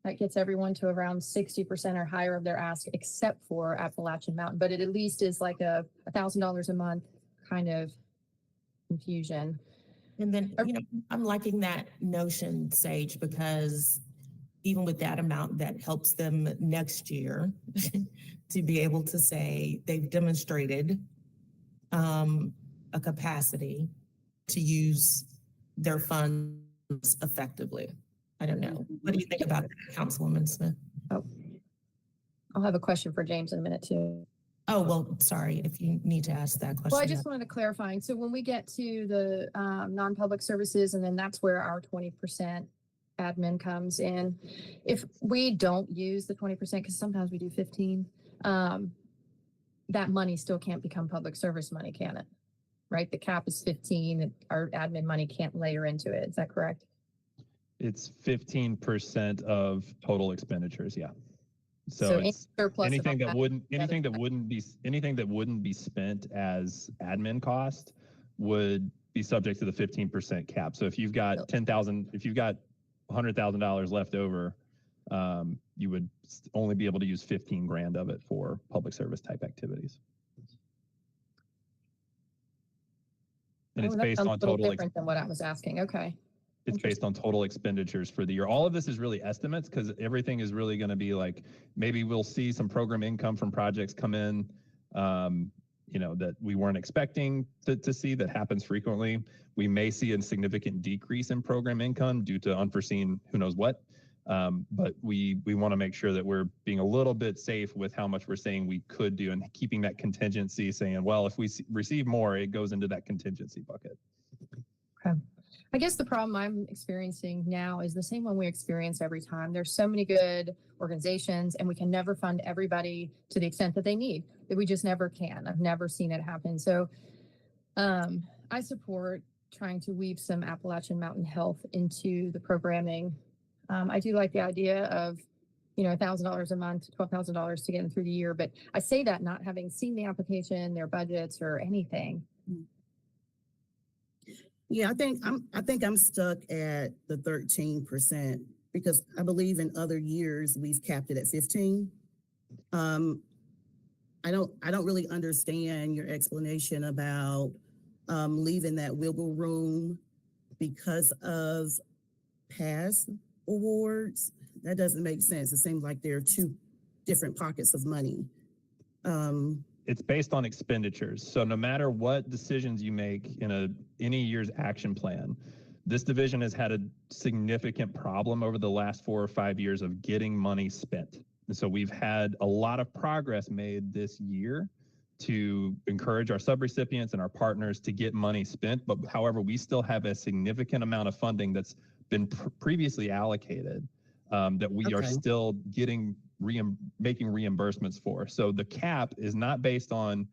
That gets everyone to around 60% or higher of their ask, except for Appalachian Mountain. But it at least is like a $1,000 a month kind of infusion. And then, I'm liking that notion, Sage, because even with that amount, that helps them next year to be able to say they've demonstrated a capacity to use their funds effectively. I don't know. What do you think about that, Councilwoman Smith? Oh, I'll have a question for James in a minute too. Oh, well, sorry, if you need to ask that question. Well, I just wanted to clarify. So when we get to the non-public services, and then that's where our 20% admin comes in. If we don't use the 20%, because sometimes we do 15, that money still can't become public service money, can it? Right? The cap is 15, and our admin money can't layer into it. Is that correct? It's 15% of total expenditures. Yeah. So it's anything that wouldn't be spent as admin cost would be subject to the 15% cap. So if you've got $100,000 left over, you would only be able to use 15 grand of it for public service type activities. And it's based on total. Different than what I was asking. Okay. It's based on total expenditures for the year. All of this is really estimates, because everything is really going to be like, maybe we'll see some program income from projects come in, that we weren't expecting to see. That happens frequently. We may see a significant decrease in program income due to unforeseen who knows what. But we want to make sure that we're being a little bit safe with how much we're saying we could do, and keeping that contingency, saying, well, if we receive more, it goes into that contingency bucket. Okay. I guess the problem I'm experiencing now is the same one we experience every time. There's so many good organizations, and we can never fund everybody to the extent that they need, that we just never can. I've never seen it happen. So I support trying to weave some Appalachian Mountain Health into the programming. I do like the idea of, $1,000 a month, $12,000 to get them through the year. But I say that not having seen the application, their budgets, or anything. Yeah, I think I'm stuck at the 13% because I believe in other years we've capped it at 15. I don't really understand your explanation about leaving that wiggle room because of past awards? That doesn't make sense. It seems like there are two different pockets of money. It's based on expenditures. So no matter what decisions you make in any year's action plan, this division has had a significant problem over the last 4 or 5 years of getting money spent. And so we've had a lot of progress made this year to encourage our subrecipients and our partners to get money spent. But however, we still have a significant amount of funding that's been previously allocated that we are still getting making reimbursements for. So the cap is not based on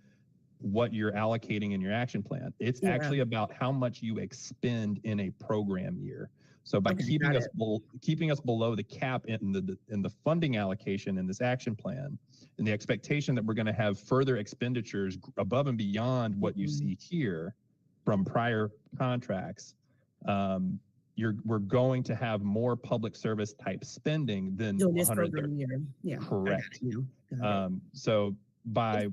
what you're allocating in your action plan. It's actually about how much you expend in a program year. So by keeping us below the cap in the funding allocation in this action plan, and the expectation that we're going to have further expenditures above and beyond what you see here from prior contracts, we're going to have more public service type spending than this program year. Yeah, correct. So by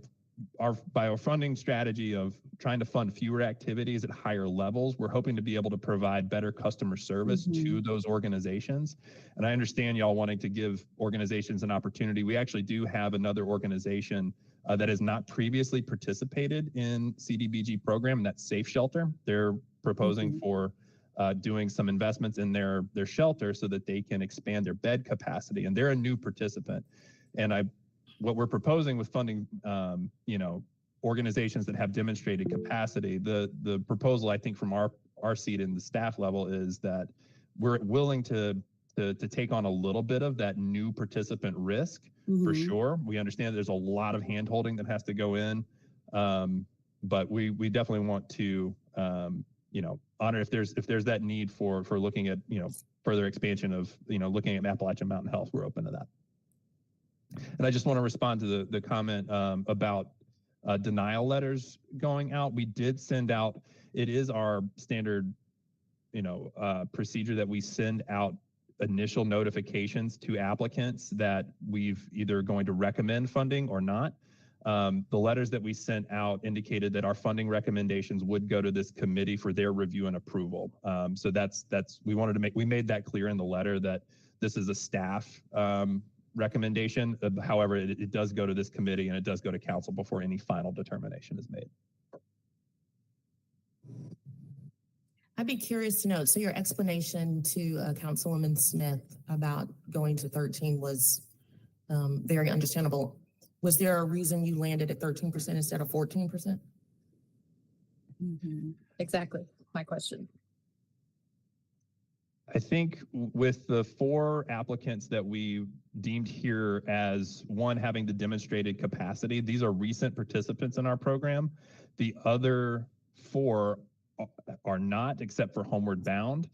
our funding strategy of trying to fund fewer activities at higher levels, we're hoping to be able to provide better customer service to those organizations. And I understand y'all wanting to give organizations an opportunity. We actually do have another organization that has not previously participated in CDBG program, and that's Safe Shelter. They're proposing for doing some investments in their shelter so that they can expand their bed capacity. And they're a new participant. And what we're proposing with funding, organizations that have demonstrated capacity, the proposal, I think, from our seat in the staff level is that we're willing to take on a little bit of that new participant risk for sure. We understand there's a lot of hand-holding that has to go in, but we definitely want to, honor if there's that need for looking at, further expansion of, looking at Appalachian Mountain Health, we're open to that. And I just want to respond to the comment about denial letters going out. We did send out, it is our standard, procedure that we send out initial notifications to applicants that we've either going to recommend funding or not. The letters that we sent out indicated that our funding recommendations would go to this committee for their review and approval. So we made that clear in the letter that this is a staff recommendation. However, it does go to this committee and it does go to council before any final determination is made. I'd be curious to know, so your explanation to Councilwoman Smith about going to 13 was very understandable. Was there a reason you landed at 13% instead of 14%? Exactly my question. I think with the 4 applicants that we deemed here as one having the demonstrated capacity, these are recent participants in our program. The other 4 are not, except for Homeward Bound.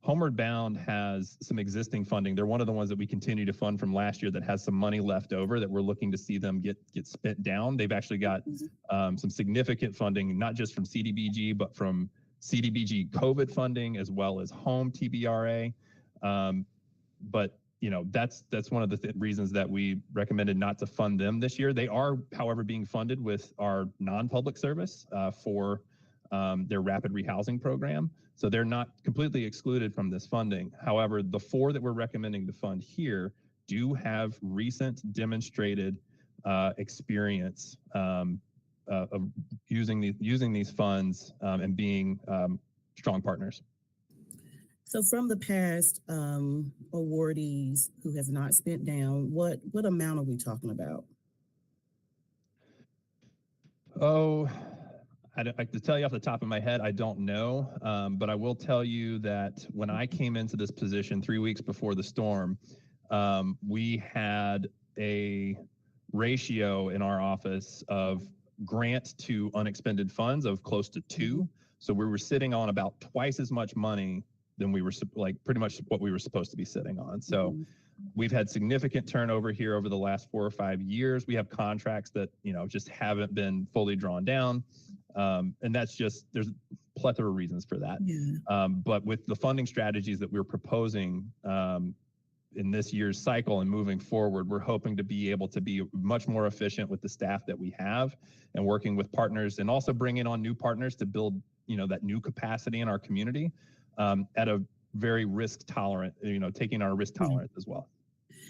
Homeward Bound has some existing funding. They're one of the ones that we continue to fund from last year that has some money left over that we're looking to see them get spent down. They've actually got some significant funding, not just from CDBG, but from CDBG COVID funding as well as home TBRA. But that's one of the reasons that we recommended not to fund them this year. They are, however, being funded with our non-public service for their rapid rehousing program. So they're not completely excluded from this funding. However, the 4 that we're recommending to fund here do have recent demonstrated experience of using these funds and being strong partners. So from the past awardees who have not spent down, what amount are we talking about? Oh, I to tell you off the top of my head, I don't know, but I will tell you that when I came into this position 3 weeks before the storm, we had a ratio in our office of grant to unexpended funds of close to 2. So we were sitting on about twice as much money than we were pretty much what we were supposed to be sitting on. So we've had significant turnover here over the last 4 or 5 years. We have contracts that, just haven't been fully drawn down. And that's just, there's a plethora of reasons for that. But with the funding strategies that we're proposing in this year's cycle and moving forward, we're hoping to be able to be much more efficient with the staff that we have and working with partners and also bringing on new partners to build, that new capacity in our community at a very risk tolerant, taking our risk tolerance as well.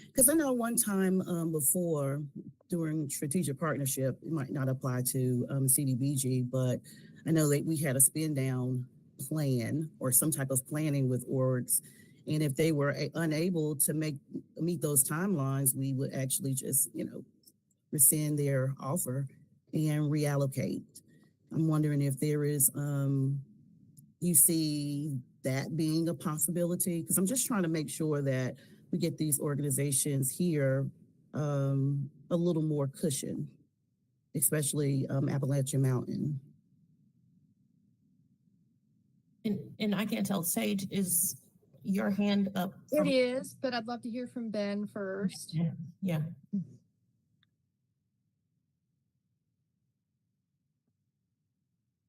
Because I know one time before during strategic partnership, it might not apply to CDBG, but I know that we had a spin down plan or some type of planning with orgs. And if they were unable to meet those timelines, we would actually just, rescind their offer and reallocate. I'm wondering if there is, you see that being a possibility? Because I'm just trying to make sure that we get these organizations here a little more cushion, especially Appalachian Mountain. And I can't tell, Sage, is your hand up? It is, but I'd love to hear from Ben first. Yeah.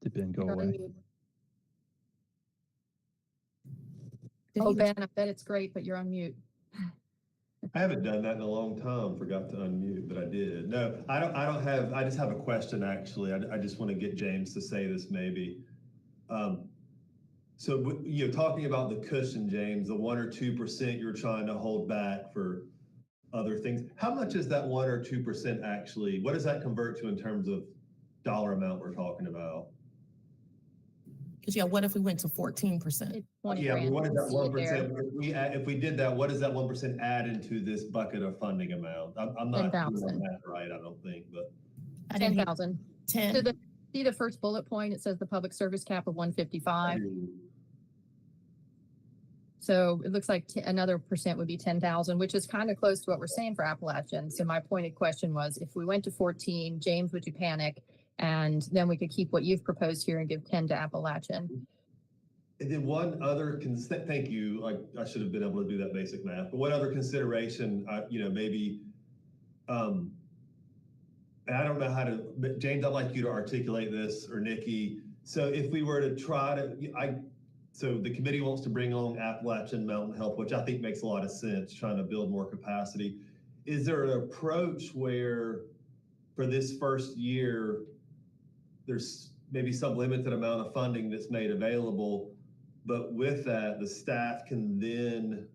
Did Ben go You're on away? mute. Did Oh, he- Ben, I bet it's great, but you're on mute. I haven't done that in a long time, forgot to unmute, but I did. No, I just have a question, actually. I just want to get James to say this maybe. So, talking about the cushion, James, the 1 or 2% you're trying to hold back for other things, how much is that 1 or 2% actually, what does that convert to in terms of dollar amount we're talking about? Because what if we went to 14%? It's 20 Yeah, grand. what is that See it there. 1%? If we did that, what does that 1% add into this bucket of funding amount? I'm not doing 10,000. that right, I don't think, but. I didn't hear 10,000. 10. See the first bullet point, it says the public service cap of 155. So it looks like another percent would be 10,000, which is kind of close to what we're saying for Appalachian. So my pointed question was, if we went to 14, James, would you panic? And then we could keep what you've proposed here and give 10 to Appalachian. And then one other, thank you, I should have been able to do that basic math, but one other consideration, maybe, and I don't know how to, but James, I'd like you to articulate this, or Nikki. So if we were to try to, so the committee wants to bring on Appalachian Mountain Health, which I think makes a lot of sense, trying to build more capacity. Is there an approach where for this first year, there's maybe some limited amount of funding that's made available, but with that, the staff can then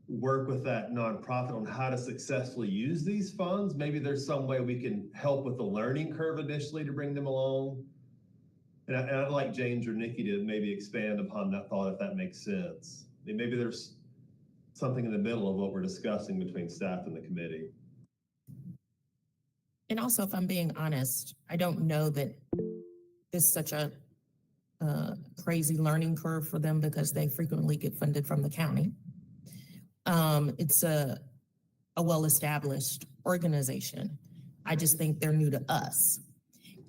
work with that nonprofit on how to successfully use these funds? Maybe there's some way we can help with the learning curve initially to bring them along. And I'd like James or Nikki to maybe expand upon that thought if that makes sense. Maybe there's something in the middle of what we're discussing between staff and the committee. And also, if I'm being honest, I don't know that this is such a crazy learning curve for them because they frequently get funded from the county. It's a well-established organization. I just think they're new to us.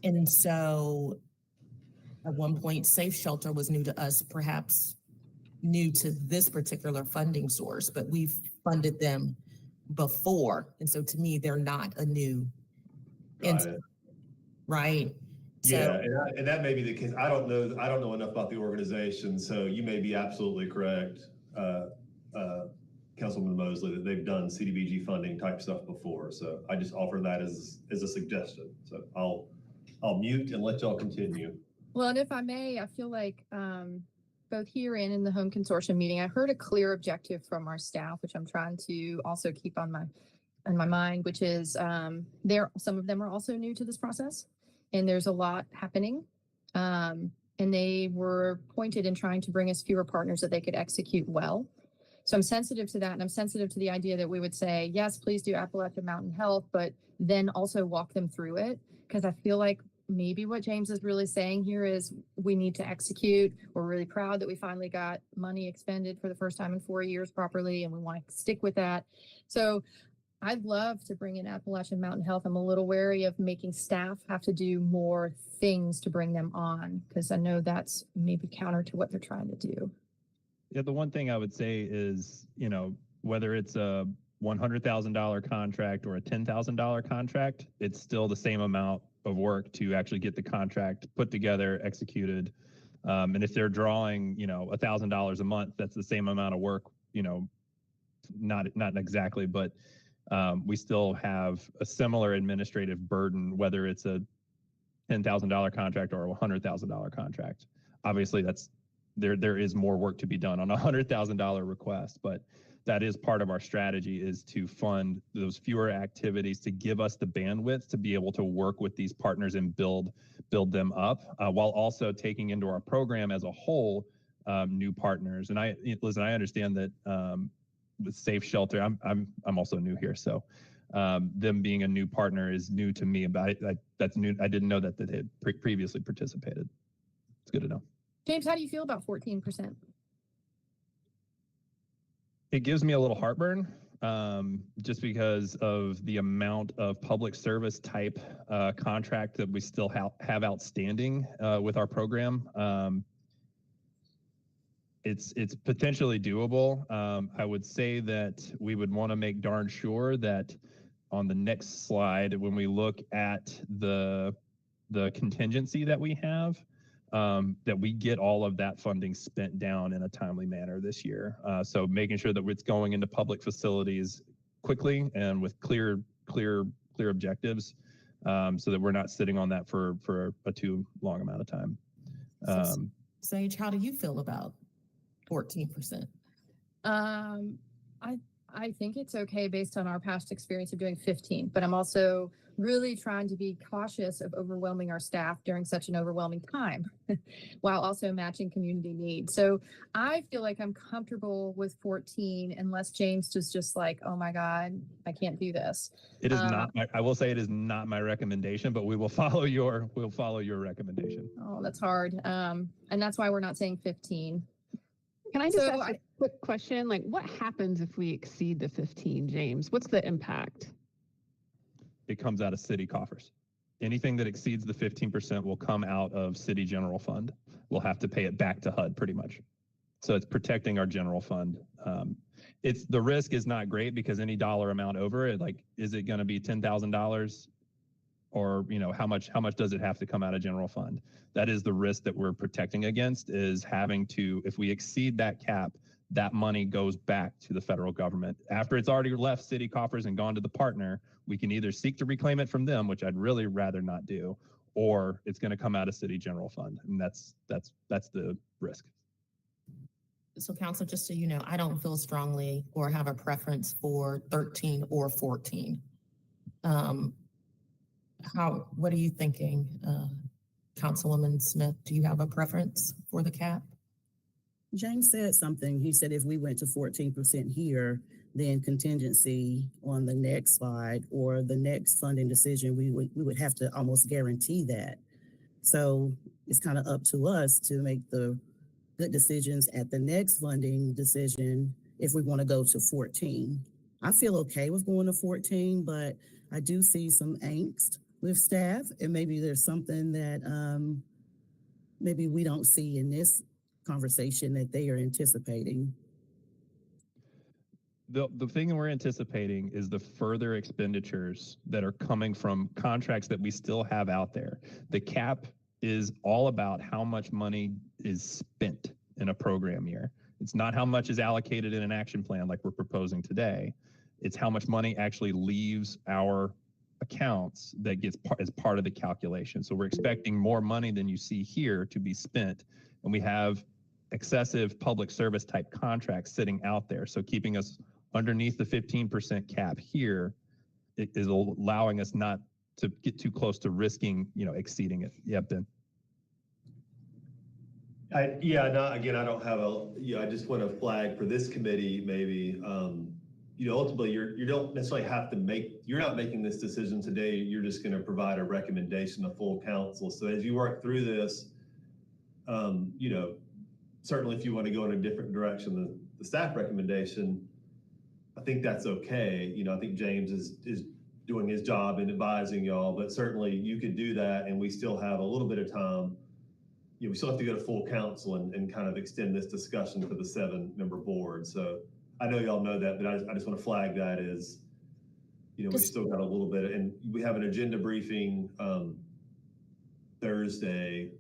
And so at one point, Safe Shelter was new to us, perhaps new to this particular funding source, but we've funded them before. And so to me, they're not a new entity, right? Yeah, and that may be the case. I don't know enough about the organization, so you may be absolutely correct, Councilman Mosley, that they've done CDBG funding type stuff before. So I just offer that as a suggestion. So I'll mute and let y'all continue. Well, and if I may, I feel like both here and in the home consortium meeting, I heard a clear objective from our staff, which I'm trying to also keep on my mind, which is some of them are also new to this process, and there's a lot happening. And they were pointed in trying to bring us fewer partners that they could execute well. So I'm sensitive to that, and I'm sensitive to the idea that we would say, yes, please do Appalachian Mountain Health, but then also walk them through it, because I feel like maybe what James is really saying here is we need to execute. We're really proud that we finally got money expended for the first time in 4 years properly, and we want to stick with that. So I'd love to bring in Appalachian Mountain Health. I'm a little wary of making staff have to do more things to bring them on, because I know that's maybe counter to what they're trying to do. Yeah, the one thing I would say is, whether it's a $100,000 contract or a $10,000 contract, it's still the same amount of work to actually get the contract put together, executed. And if they're drawing, $1,000 a month, that's the same amount of work, not exactly, but we still have a similar administrative burden, whether it's a $10,000 contract or a $100,000 contract. Obviously, that's there is more work to be done on a $100,000 request, but that is part of our strategy, is to fund those fewer activities to give us the bandwidth to be able to work with these partners and build them up, while also taking into our program as a whole new partners. And I understand that with Safe Shelter, I'm also new here, so them being a new partner is new to me, but that's new. I didn't know that they had previously participated. It's good to know. James, how do you feel about 14%? It gives me a little heartburn, just because of the amount of public service type contract that we still have outstanding with our program. It's potentially doable. I would say that we would want to make darn sure that on the next slide, when we look at the contingency that we have, that we get all of that funding spent down in a timely manner this year. So making sure that it's going into public facilities quickly and with clear objectives, so that we're not sitting on that for a too long amount of time. Sage, how do you feel about 14%? I think it's okay based on our past experience of doing 15, but I'm also really trying to be cautious of overwhelming our staff during such an overwhelming time while also matching community needs. So I feel like I'm comfortable with 14 unless James was just like, oh my God, I can't do this. It is not I will say it is not my recommendation, but we'll follow your recommendation. Oh, that's hard. And that's why we're not saying 15. Can I just ask a quick question? Like, what happens if we exceed the 15, James? What's the impact? It comes out of city coffers. Anything that exceeds the 15% will come out of city general fund. We'll have to pay it back to HUD pretty much. So it's protecting our general fund. The risk is not great because any dollar amount over it, like, is it going to be $10,000? Or, how much does it have to come out of general fund? That is the risk that we're protecting against, is having to, if we exceed that cap, that money goes back to the federal government. After it's already left city coffers and gone to the partner, we can either seek to reclaim it from them, which I'd really rather not do, or it's going to come out of city general fund. And that's the risk. So council, just so you know, I don't feel strongly or have a preference for 13 or 14. What are you thinking, Councilwoman Smith? Do you have a preference for the cap? James said something. He said if we went to 14% here, then contingency on the next slide or the next funding decision, we would have to almost guarantee that. So it's kind of up to us to make the good decisions at the next funding decision if we want to go to 14. I feel okay with going to 14, but I do see some angst with staff, and maybe there's something that maybe we don't see in this conversation that they are anticipating. The thing that we're anticipating is the further expenditures that are coming from contracts that we still have out there. The cap is all about how much money is spent in a program year. It's not how much is allocated in an action plan like we're proposing today. It's how much money actually leaves our accounts that gets as part of the calculation. So we're expecting more money than you see here to be spent, and we have excessive public service type contracts sitting out there. So keeping us underneath the 15% cap here, it is allowing us not to get too close to risking, exceeding it. Yeah, Ben. I don't have I just want to flag for this committee, maybe, ultimately you don't necessarily have to you're not making this decision today. You're just going to provide a recommendation to full council. So as you work through this, certainly if you want to go in a different direction than the staff recommendation, I think that's okay. I think James is doing his job in advising y'all, but certainly you could do that, and we still have a little bit of time. We still have to go to full council and kind of extend this discussion for the 7-member board. So I know y'all know that, but I just want to flag that as, we still got a little bit, and we have an agenda briefing Thursday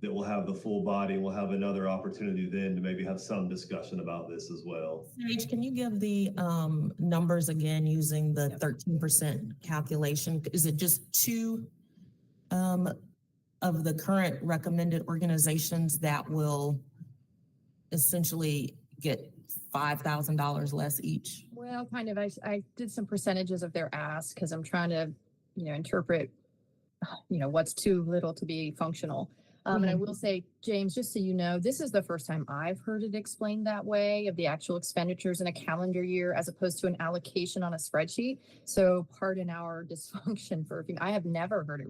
that will have the full body. We'll have another opportunity then to maybe have some discussion about this as well. Sage, can you give the numbers again using the 13% calculation? Is it just two of the current recommended organizations that will essentially get $5,000 less each? Well, kind of, I did some percentages of their ask because I'm trying to, interpret, what's too little to be functional. And I will say, James, just so you know, this is the first time I've heard it explained that way, of the actual expenditures in a calendar year as opposed to an allocation on a spreadsheet. So pardon our dysfunction for a few. I have never heard it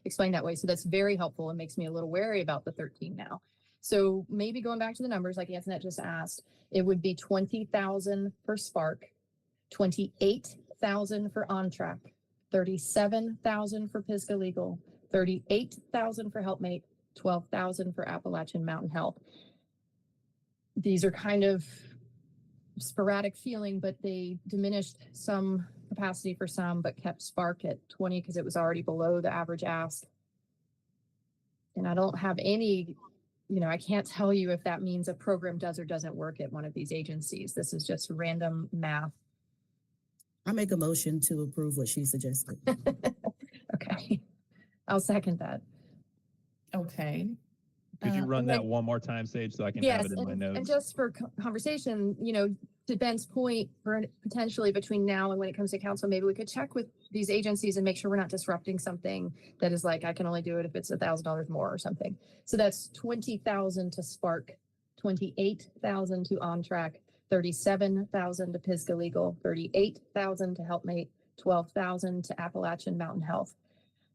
explained that way. So that's very helpful and makes me a little wary about the 13 now. So maybe going back to the numbers, like Antoinette just asked, it would be 20,000 for Spark, 28,000 for On Track, 37,000 for Pisgah Legal, 38,000 for Helpmate, 12,000 for Appalachian Mountain Health. These are kind of sporadic feeling, but they diminished some capacity for some, but kept Spark at 20 because it was already below the average ask. And I don't have any, I can't tell you if that means a program does or doesn't work at one of these agencies. This is just random math. I make a motion to approve what she suggested. Okay. I'll second that. Okay. Could you run and that then- one more time, Sage, so I can Yes, have it in my notes? and just for conversation, to Ben's point, for potentially between now and when it comes to council, maybe we could check with these agencies and make sure we're not disrupting something that is like, I can only do it if it's $1,000 more or something. So that's 20,000 to Spark, 28,000 to On Track, 37,000 to Pisgah Legal, 38,000 to Helpmate, 12,000 to Appalachian Mountain Health.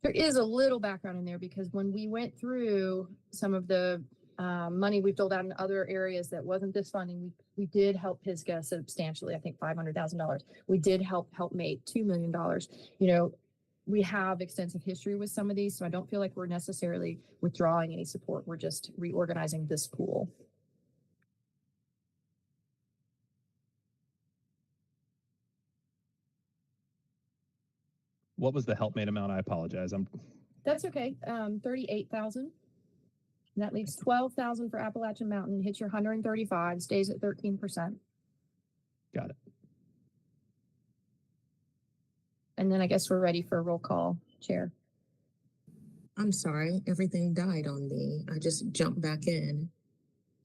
There is a little background in there because when we went through some of the money we've doled out in other areas that wasn't this funding, we did help Pisgah substantially, I think $500,000. We did help Helpmate $2 million. We have extensive history with some of these, so I don't feel like we're necessarily withdrawing any support. We're just reorganizing this pool. What was the Helpmate amount? I apologize. That's okay. 38,000. And that leaves 12,000 for Appalachian Mountain. Hits your 135, stays at 13%. Got it. And then I guess we're ready for a roll call, Chair. I'm sorry, everything died on me. I just jumped back in.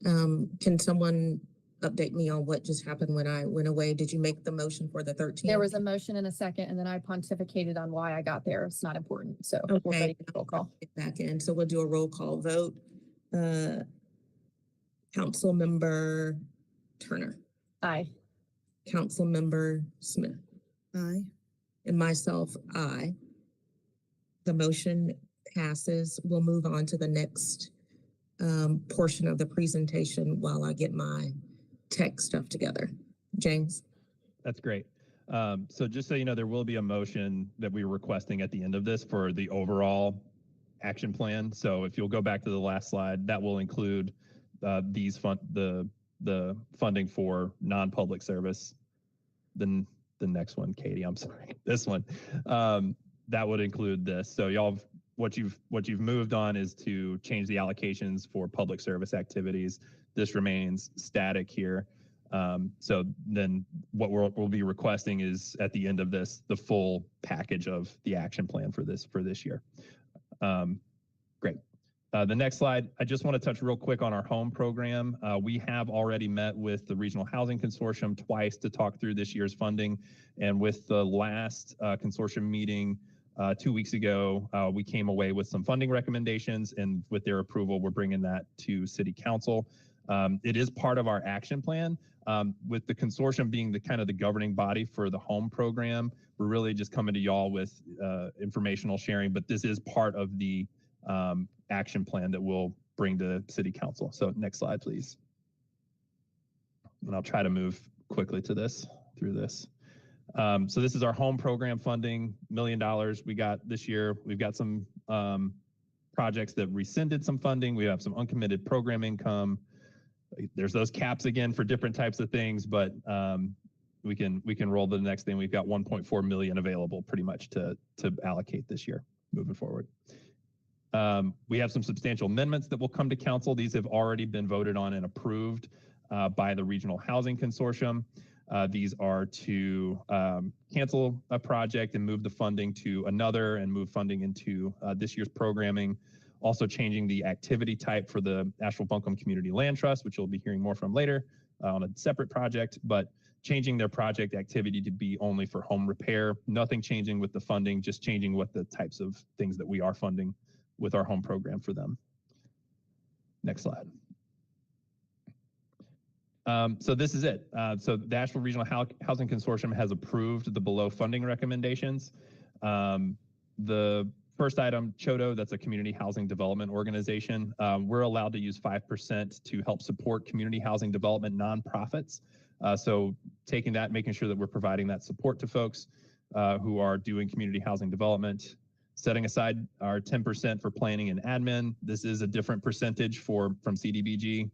Can someone update me on what just happened when I went away? Did you make the motion for the 13? There was a motion and a second, and then I pontificated on why I got there. It's not important. So we're Okay. ready for roll call. Get back in. So we'll do a roll call vote. Councilmember Turner, Aye. Councilmember Smith, Aye. and myself, aye. The motion passes. We'll move on to the next portion of the presentation while I get my tech stuff together. James? That's great. So just so you know, there will be a motion that we're requesting at the end of this for the overall action plan. So if you'll go back to the last slide, that will include the funding for non-public service. Then the next one, Katie, I'm sorry, this one, that would include this. So y'all, what you've moved on is to change the allocations for public service activities. This remains static here. So then what we'll be requesting is at the end of this, the full package of the action plan for this year. Great. The next slide, I just want to touch real quick on our home program. We have already met with the Regional Housing Consortium twice to talk through this year's funding. And with the last consortium meeting 2 weeks ago, we came away with some funding recommendations, and with their approval, we're bringing that to City Council. It is part of our action plan. With the consortium being the kind of the governing body for the home program, we're really just coming to y'all with informational sharing, but this is part of the action plan that we'll bring to City Council. So next slide, please. And I'll try to move quickly through this. So this is our home program funding, $1 million we got this year. We've got some projects that rescinded some funding. We have some uncommitted program income. There's those caps again for different types of things, but we can roll to the next thing. We've got 1.4 million available pretty much to allocate this year moving forward. We have some substantial amendments that will come to council. These have already been voted on and approved by the Regional Housing Consortium. These are to cancel a project and move the funding to another and move funding into this year's programming, Also changing the activity type for the Asheville Buncombe Community Land Trust, which you'll be hearing more from later on a separate project, but changing their project activity to be only for home repair. Nothing changing with the funding, just changing what the types of things that we are funding with our home program for them. Next slide. So this is it. So the Asheville Regional Housing Consortium has approved the below funding recommendations. The first item, CHODO, that's a community housing development organization. We're allowed to use 5% to help support community housing development nonprofits. So taking that, making sure that we're providing that support to folks who are doing community housing development, setting aside our 10% for planning and admin. This is a different percentage from CDBG,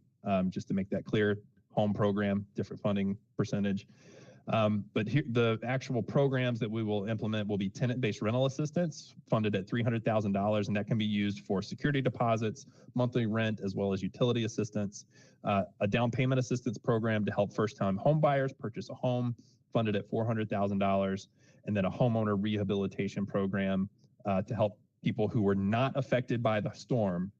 just to make that clear. Home program, different funding percentage. But here, the actual programs that we will implement will be tenant-based rental assistance funded at $300,000, and that can be used for security deposits, monthly rent, as well as utility assistance. A down payment assistance program to help first-time home buyers purchase a home funded at $400,000, and then a homeowner rehabilitation program to help people who were not affected by the storm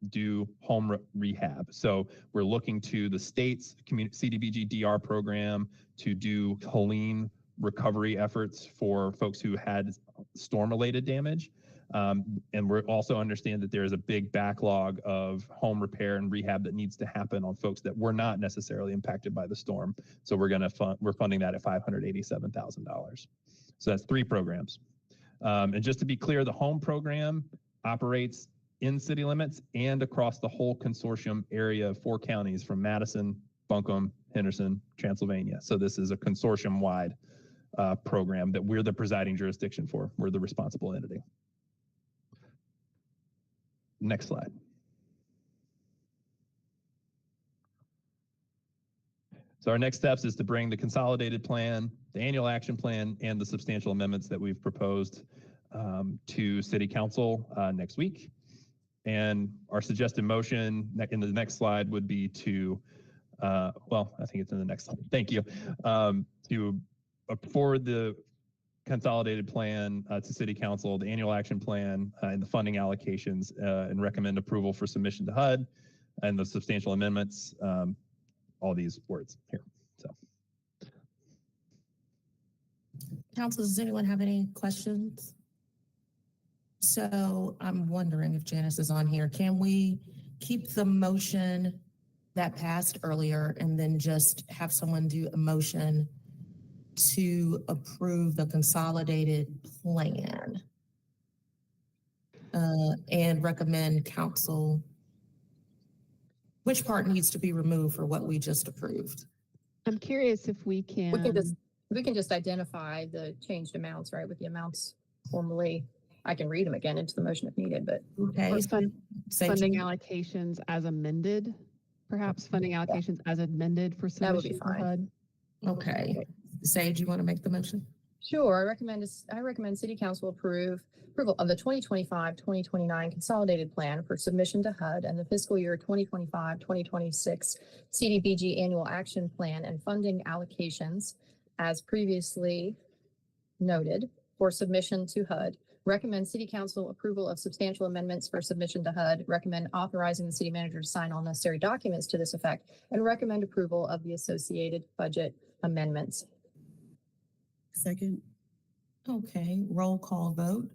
do home rehab. So we're looking to the state's CDBG DR program to do Helene recovery efforts for folks who had storm-related damage. And we also understand that there is a big backlog of home repair and rehab that needs to happen on folks that were not necessarily impacted by the storm. So we're funding that at $587,000. So that's 3 programs. And just to be clear, the home program operates in city limits and across the whole consortium area of 4 counties from Madison, Buncombe, Henderson, Transylvania. So this is a consortium-wide program that we're the presiding jurisdiction for. We're the responsible entity. Next slide. So our next steps is to bring the consolidated plan, the annual action plan, and the substantial amendments that we've proposed to City Council next week. And our suggested motion in the next slide would be to, well, I think it's in the next slide. Thank you. To forward the consolidated plan to City Council, the annual action plan, and the funding allocations, and recommend approval for submission to HUD and the substantial amendments, all these words here. So, Council, does anyone have any questions? So I'm wondering if Janice is on here. Can we keep the motion that passed earlier and then just have someone do a motion to approve the consolidated plan and recommend council? Which part needs to be removed for what we just approved? I'm curious if we can. We can just identify the changed amounts, right? With the amounts formally. I can read them again into the motion if needed, but okay. Funding allocations as amended, perhaps funding allocations as amended for submission. That would be fine. Okay. Sage, you want to make the motion? Sure. I recommend City Council approval of the 2025-2029 consolidated plan for submission to HUD and the fiscal year 2025-2026 CDBG annual action plan and funding allocations as previously noted for submission to HUD. Recommend City Council approval of substantial amendments for submission to HUD. Recommend authorizing the city manager to sign all necessary documents to this effect, and recommend approval of the associated budget amendments. Second. Okay, roll call vote.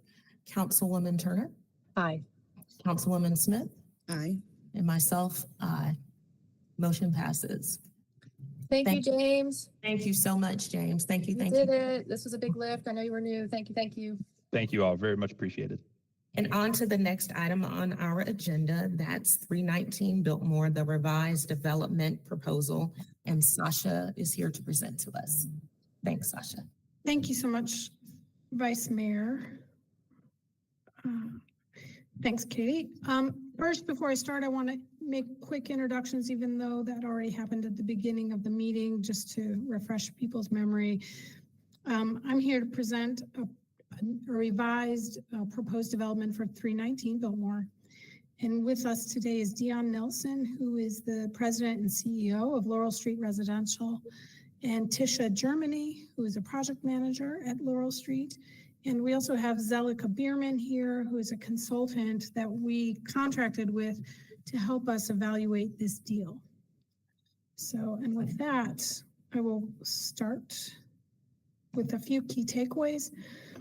Councilwoman Turner? Aye. Councilwoman Smith? Aye. And myself, aye. Motion passes. Thank you, James. Thank you so much, James. Thank you. You did it. This was a big lift. I know you were new. Thank you. Thank you. thank you all, very much appreciated. And on to the next item on our agenda. That's 319 Biltmore, the revised development proposal. And Sasha is here to present to us. Thanks, Sasha. Thank you so much, Vice Mayor. Thanks, Katie. First, before I start, I want to make quick introductions, even though that already happened at the beginning of the meeting, just to refresh people's memory. I'm here to present a revised proposed development for 319 Biltmore. And with us today is Dion Nelson, who is the president and CEO of Laurel Street Residential, and Tisha Germany, who is a project manager at Laurel Street, And we also have Zelika Bierman here, who is a consultant that we contracted with to help us evaluate this deal. So, and with that, I will start with a few key takeaways.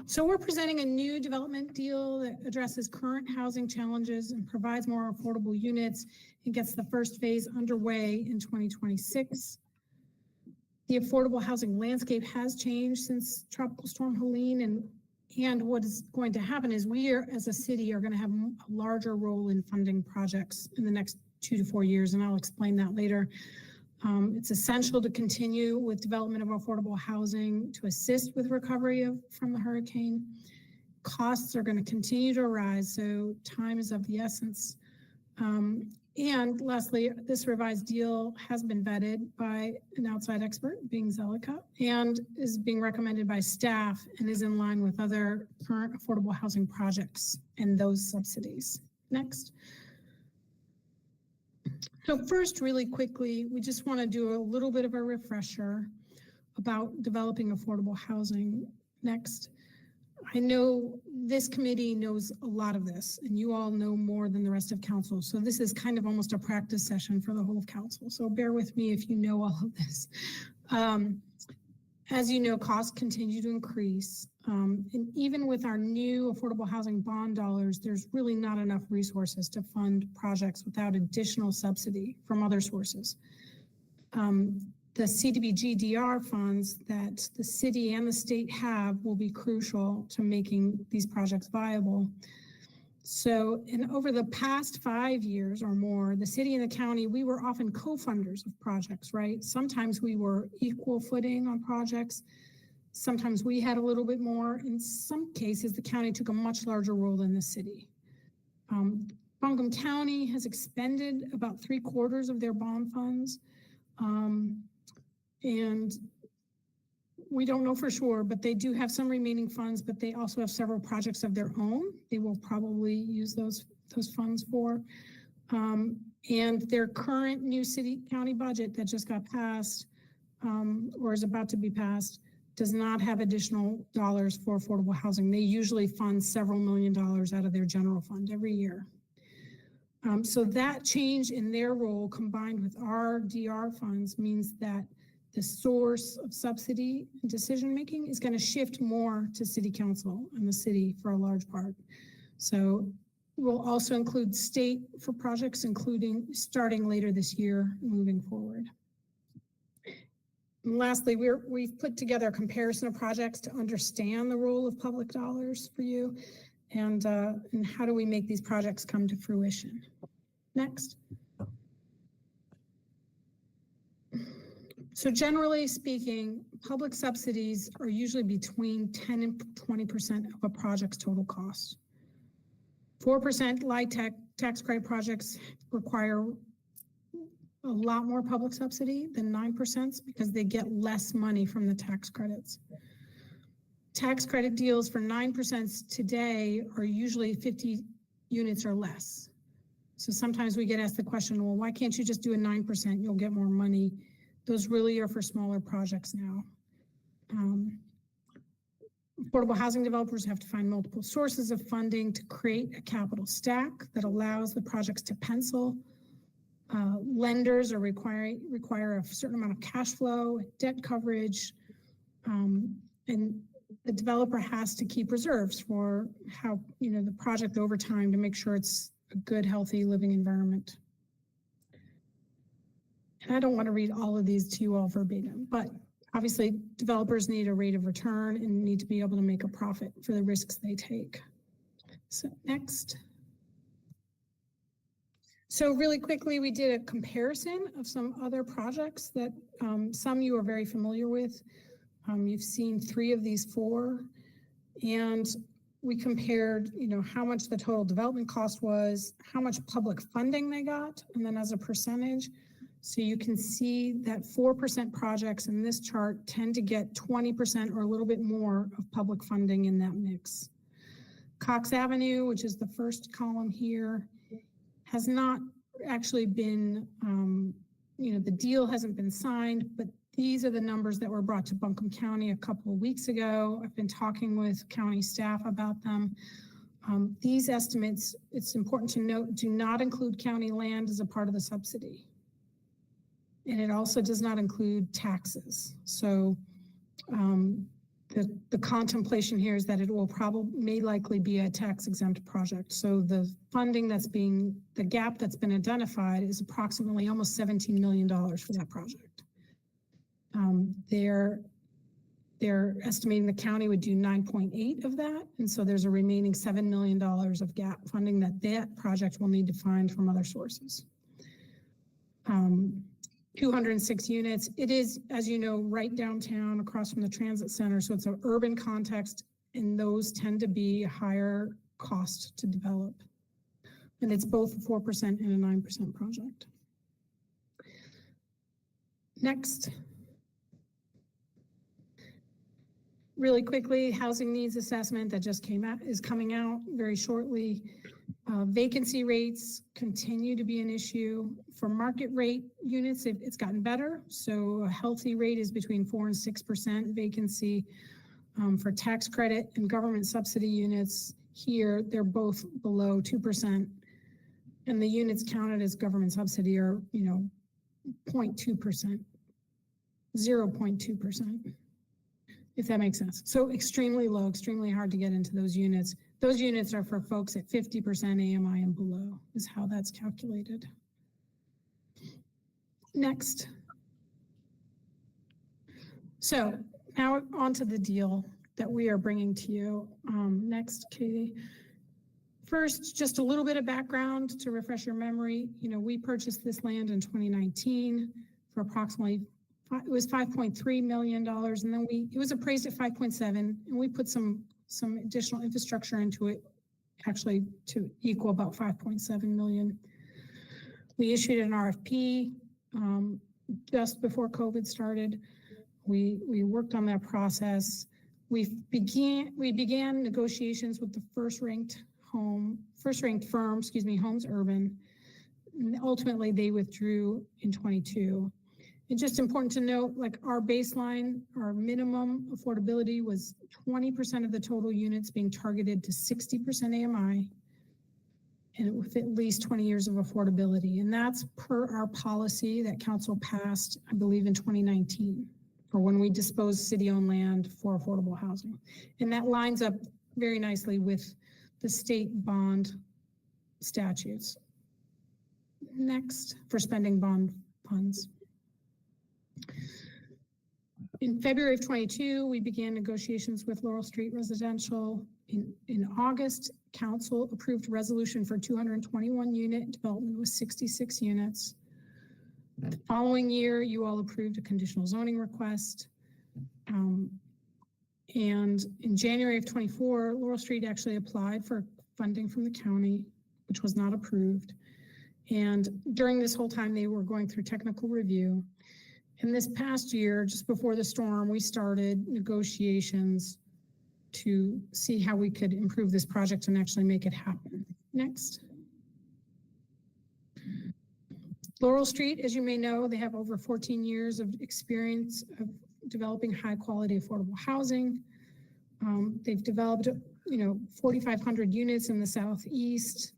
So we're presenting a new development deal that addresses current housing challenges and provides more affordable units and gets the first phase underway in 2026. The affordable housing landscape has changed since Tropical Storm Helene, and what is going to happen is we are, as a city, are going to have a larger role in funding projects in the next 2 to 4 years, and I'll explain that later. It's essential to continue with development of affordable housing to assist with recovery from the hurricane. Costs are going to continue to rise, so time is of the essence. And lastly, this revised deal has been vetted by an outside expert, being Zelika, and is being recommended by staff and is in line with other current affordable housing projects and those subsidies. Next. So first, really quickly, we just want to do a little bit of a refresher about developing affordable housing. Next. I know this committee knows a lot of this, and you all know more than the rest of council. So this is kind of almost a practice session for the whole of council. So bear with me if you know all of this. As you know, costs continue to increase. And even with our new affordable housing bond dollars, there's really not enough resources to fund projects without additional subsidy from other sources. The CDBG-DR funds that the city and the state have will be crucial to making these projects viable. So, and over the past 5 years or more, the city and the county, we were often co-funders of projects, right? Sometimes we were equal footing on projects. Sometimes we had a little bit more. In some cases, the county took a much larger role than the city. Buncombe County has expended about 3/4 of their bond funds. And we don't know for sure, but they do have some remaining funds, but they also have several projects of their own. They will probably use those funds for. And their current new city county budget that just got passed or is about to be passed does not have additional dollars for affordable housing. They usually fund several $1 million out of their general fund every year. So that change in their role combined with our DR funds means that the source of subsidy and decision-making is going to shift more to city council and the city for a large part. So we'll also include state for projects, including starting later this year, moving forward. And lastly, we've put together a comparison of projects to understand the role of public dollars for you and how do we make these projects come to fruition. Next. So generally speaking, public subsidies are usually between 10 and 20% of a project's total cost. 4% light tax credit projects require a lot more public subsidy than 9% because they get less money from the tax credits. Tax credit deals for 9% today are usually 50 units or less. So sometimes we get asked the question, well, why can't you just do a 9%? You'll get more money. Those really are for smaller projects now. Affordable housing developers have to find multiple sources of funding to create a capital stack that allows the projects to pencil. Lenders are require a certain amount of cash flow, debt coverage, and the developer has to keep reserves for how, the project over time to make sure it's a good, healthy living environment. And I don't want to read all of these to you all verbatim, but obviously developers need a rate of return and need to be able to make a profit for the risks they take. So next. So really quickly, we did a comparison of some other projects that some you are very familiar with. You've seen 3 of these 4, and we compared, how much the total development cost was, how much public funding they got, and then as a percentage. So you can see that 4% projects in this chart tend to get 20% or a little bit more of public funding in that mix. Cox Avenue, which is the first column here, has not actually been, the deal hasn't been signed, but These are the numbers that were brought to Buncombe County a couple of weeks ago. I've been talking with county staff about them. These estimates, it's important to note, do not include county land as a part of the subsidy. And it also does not include taxes. So the contemplation here is that it will may likely be a tax exempt project. So the funding the gap that's been identified is approximately almost $17 million for that project. They're estimating the county would do 9.8 of that. And so there's a remaining $7 million of gap funding that project will need to find from other sources. 206 units. It is, as you know, right downtown across from the transit center. So it's an urban context, and those tend to be higher cost to develop. And it's both a 4% and a 9% project. Next. Really quickly, housing needs assessment that just is coming out very shortly. Vacancy rates continue to be an issue. For market rate units, it's gotten better. So a healthy rate is between 4% and 6% vacancy. For tax credit and government subsidy units here, they're both below 2%. And the units counted as government subsidy are, 0.2%, 0.2%. If that makes sense. So extremely low, extremely hard to get into those units. Those units are for folks at 50% AMI and below is how that's calculated. Next. So now on to the deal that we are bringing to you. Next, Katie. First, just a little bit of background to refresh your memory. We purchased this land in 2019 for approximately it was $5.3 million, and then it was appraised at 5.7, and we put some additional infrastructure into it, actually to equal about 5.7 million. We issued an RFP just before COVID started. We worked on that process. We began negotiations with the first ranked firm, Homes Urban. And ultimately, they withdrew in 22. And just important to note, like our baseline, our minimum affordability was 20% of the total units being targeted to 60% AMI, and with at least 20 years of affordability. And that's per our policy that council passed, I believe, in 2019, for when we dispose city-owned land for affordable housing. And that lines up very nicely with the state bond statutes. Next, for spending bond funds. In February of 22, we began negotiations with Laurel Street Residential. In August, council approved resolution for 221 unit development with 66 units. The following year, you all approved a conditional zoning request. And in January of 24, Laurel Street actually applied for funding from the county, which was not approved. And during this whole time, they were going through technical review. And this past year, just before the storm, we started negotiations to see how we could improve this project and actually make it happen. Next. Laurel Street, as you may know, they have over 14 years of experience of developing high quality affordable housing. They've developed, 4,500 units in the Southeast,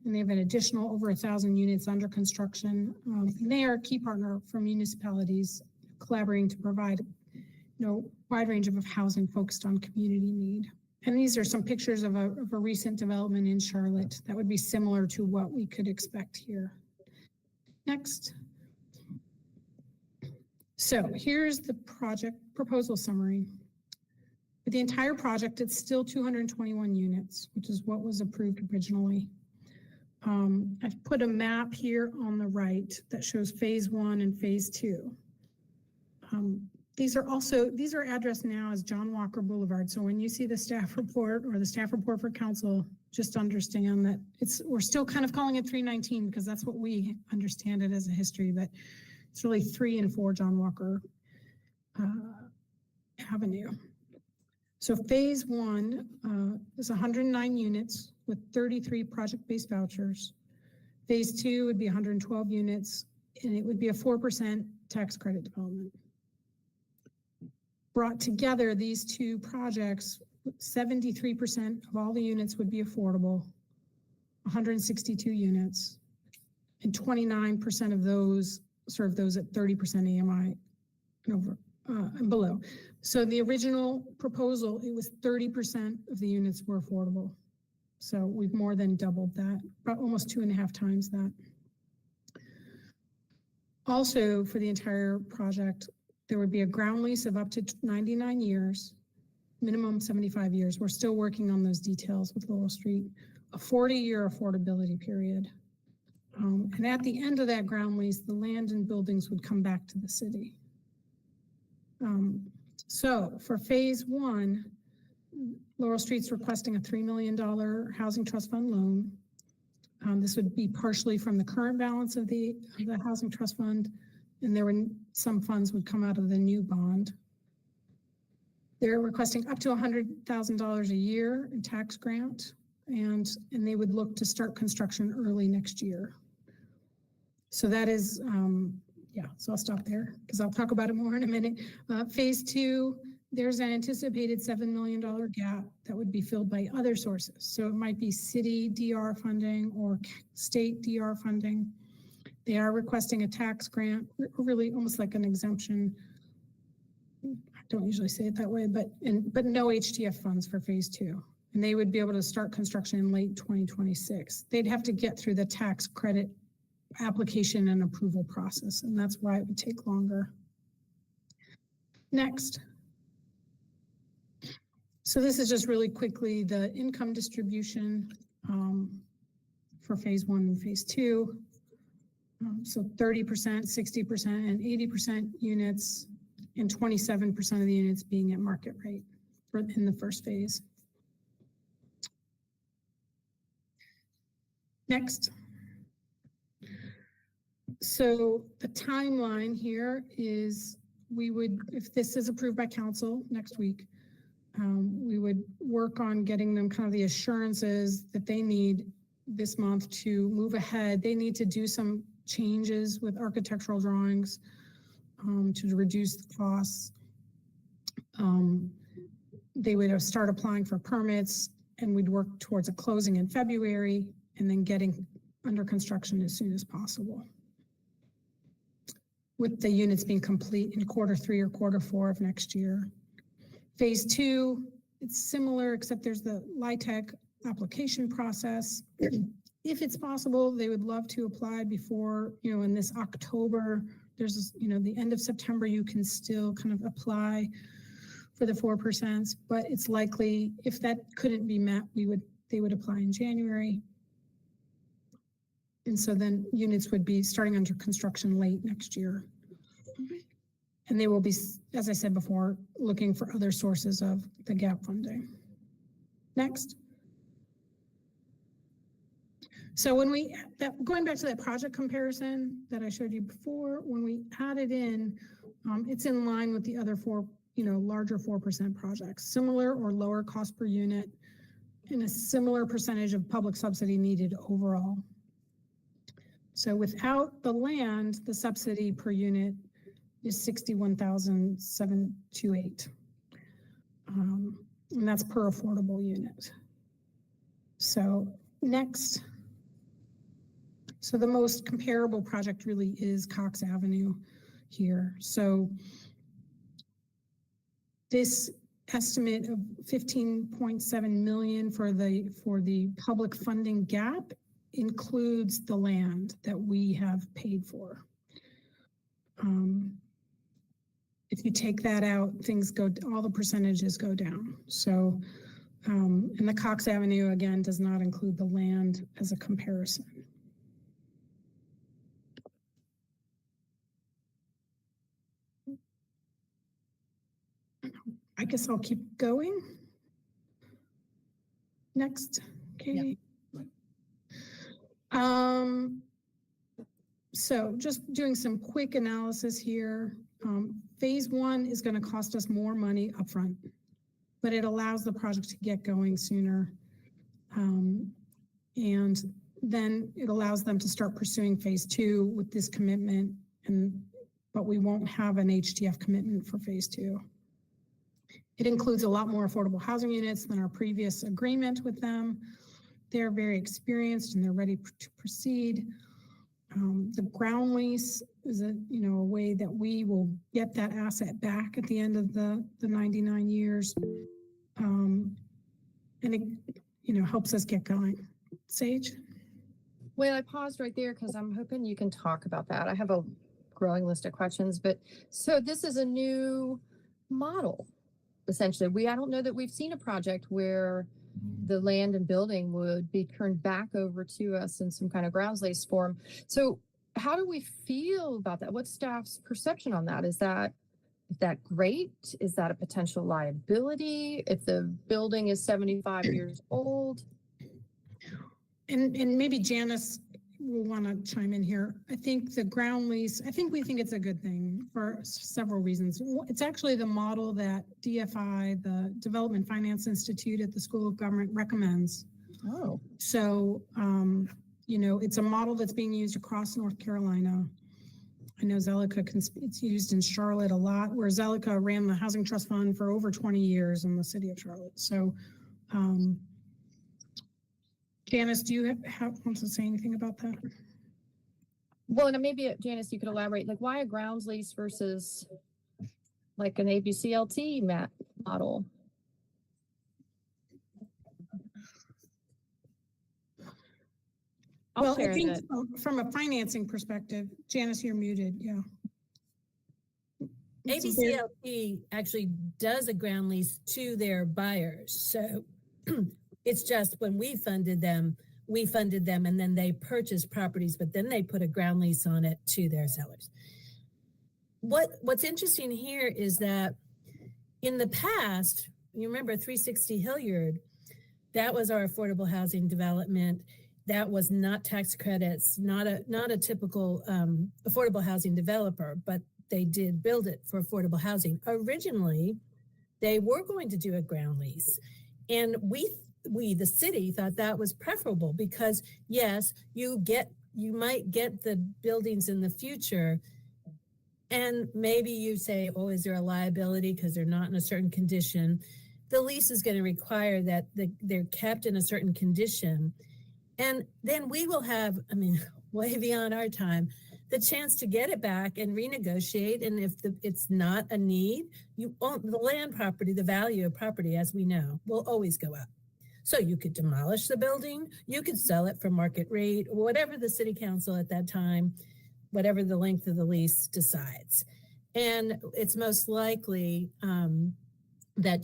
and they have an additional over 1,000 units under construction. And they are a key partner for municipalities collaborating to provide, wide range of housing focused on community need. And these are some pictures of a recent development in Charlotte that would be similar to what we could expect here. Next. So here's the project proposal summary. For the entire project, it's still 221 units, which is what was approved originally. I've put a map here on the right that shows phase 1 and phase 2. These are addressed now as John Walker Boulevard. So when you see the staff report or the staff report for council, just understand that we're still kind of calling it 319 because that's what we understand it as a history, but it's really 3 and 4 John Walker Avenue. So phase 1 is 109 units with 33 project-based vouchers. Phase 2 would be 112 units, and it would be a 4% tax credit development. brought together these two projects, 73% of all the units would be affordable, 162 units, and 29% of those serve those at 30% AMI and over and below. So the original proposal, it was 30% of the units were affordable. So we've more than doubled that, about almost 2.5 times that. Also, for the entire project, there would be a ground lease of up to 99 years, minimum 75 years. We're still working on those details with Laurel Street. A 40-year affordability period. And at the end of that ground lease, the land and buildings would come back to the city. So for phase one, Laurel Street's requesting a $3 million housing trust fund loan. This would be partially from the current balance of the housing trust fund, and some funds would come out of the new bond. They're requesting up to $100,000 a year in tax grant, and they would look to start construction early next year. So that is, so I'll stop there because I'll talk about it more in a minute. Phase two, there's an anticipated $7 million gap that would be filled by other sources. So it might be city DR funding or state DR funding. They are requesting a tax grant, really almost like an exemption. I don't usually say it that way, but no HTF funds for phase two. And they would be able to start construction in late 2026. They'd have to get through the tax credit application and approval process, and that's why it would take longer. Next. So this is just really quickly the income distribution for phase one and phase two. So 30%, 60%, and 80% units, and 27% of the units being at market rate in the first phase. Next. So the timeline here is we would, if this is approved by council next week, we would work on getting them kind of the assurances that they need this month to move ahead. They need to do some changes with architectural drawings to reduce the costs. They would start applying for permits, and we'd work towards a closing in February and then getting under construction as soon as possible, with the units being complete in Q3 or Q4 of next year. Phase two, it's similar, except there's the LIHTC application process. If it's possible, they would love to apply before, in this October. There's, the end of September, you can still kind of apply for the 4%, but it's likely if that couldn't be met, they would apply in January. And so then units would be starting under construction late next year. And they will be, as I said before, looking for other sources of the gap funding. Next. So going back to that project comparison that I showed you before, when we add it in, it's in line with the other four, larger 4% projects, similar or lower cost per unit, and a similar percentage of public subsidy needed overall. So without the land, the subsidy per unit is $61,728. And that's per affordable unit. So next. So the most comparable project really is Cox Avenue here. So this estimate of 15.7 million for the public funding gap includes the land that we have paid for. If you take that out, all the percentages go down. So, and the Cox Avenue, again, does not include the land as a comparison. I guess I'll keep going. Next, Katie. Yep. So just doing some quick analysis here. Phase one is going to cost us more money upfront, but it allows the project to get going sooner. And then it allows them to start pursuing phase two with this commitment, but we won't have an HTF commitment for phase two. It includes a lot more affordable housing units than our previous agreement with them. They're very experienced and they're ready to proceed. The ground lease is a way that we will get that asset back at the end of the 99 years. And it, helps us get going. Sage? Well, I paused right there because I'm hoping you can talk about that. I have a growing list of questions, but so this is a new model, essentially. I don't know that we've seen a project where the land and building would be turned back over to us in some kind of grounds lease form. So how do we feel about that? What's staff's perception on that? Is that great? Is that a potential liability if the building is 75 years old? And maybe Janice will want to chime in here. I think the ground lease, we think it's a good thing for several reasons. It's actually the model that DFI, the Development Finance Institute at the School of Government, recommends. Oh. So, it's a model that's being used across North Carolina. I know it's used in Charlotte a lot, where Zelica ran the Housing Trust Fund for over 20 years in the city of Charlotte. So, Janice, do you want to say anything about that? Well, and maybe Janice, you could elaborate, like why a grounds lease versus like an ABCLT model? I'll I share think that. from a financing perspective, Janice, you're muted. Yeah. ABCLT actually does a ground lease to their buyers. So it's just when we funded them and then they purchased properties, but then they put a ground lease on it to their sellers. What's interesting here is that in the past, you remember 360 Hilliard, that was our affordable housing development. That was not tax credits, not a typical affordable housing developer, but they did build it for affordable housing. Originally, they were going to do a ground lease. And we, the city, thought that was preferable because yes, you might get the buildings in the future. And maybe you say, oh, is there a liability because they're not in a certain condition? The lease is going to require that they're kept in a certain condition. And then we will have, way beyond our time, the chance to get it back and renegotiate. And if it's not a need, you own the land property, the value of property, as we know, will always go up. So you could demolish the building, you could sell it for market rate, or whatever the city council at that time, whatever the length of the lease decides. And it's most likely that